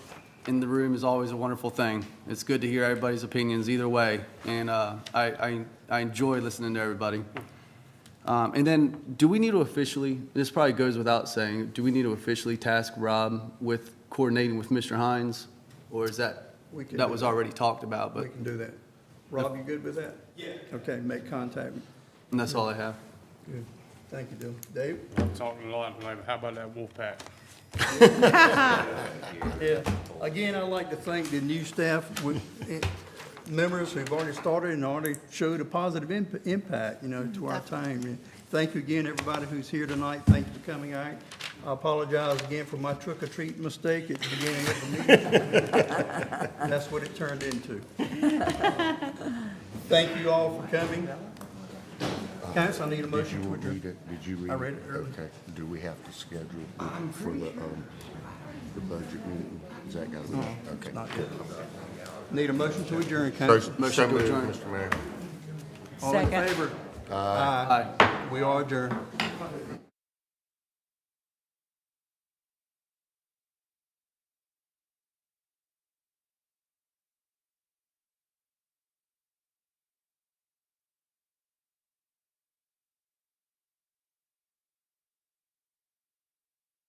in the room is always a wonderful thing. It's good to hear everybody's opinions either way, and I enjoy listening to everybody. And then, do we need to officially, this probably goes without saying, do we need to officially task Rob with coordinating with Mr. Hines? Or is that was already talked about? But we can do that. Rob, you good with that? Yeah. Okay, make contact. And that's all I have. Good. Thank you, Dylan. Dave? Talking a lot, like, how about that wolf pack? Yeah. Again, I'd like to thank the new staff members who've already started and already showed a positive impact, to our time. Thank you again, everybody who's here tonight. Thank you for coming out. I apologize again for my trick-or-treat mistake at the beginning of the meeting. That's what it turned into. Thank you all for coming. Council, I need a motion to adjourn. Did you read it? I read it earlier. Okay. Do we have to schedule for the budget meeting? Is that got to be? Okay. Not yet. Need a motion to adjourn, Council. Motion to adjourn, Mr. Mayor. All in favor? Aye. We are adjourned.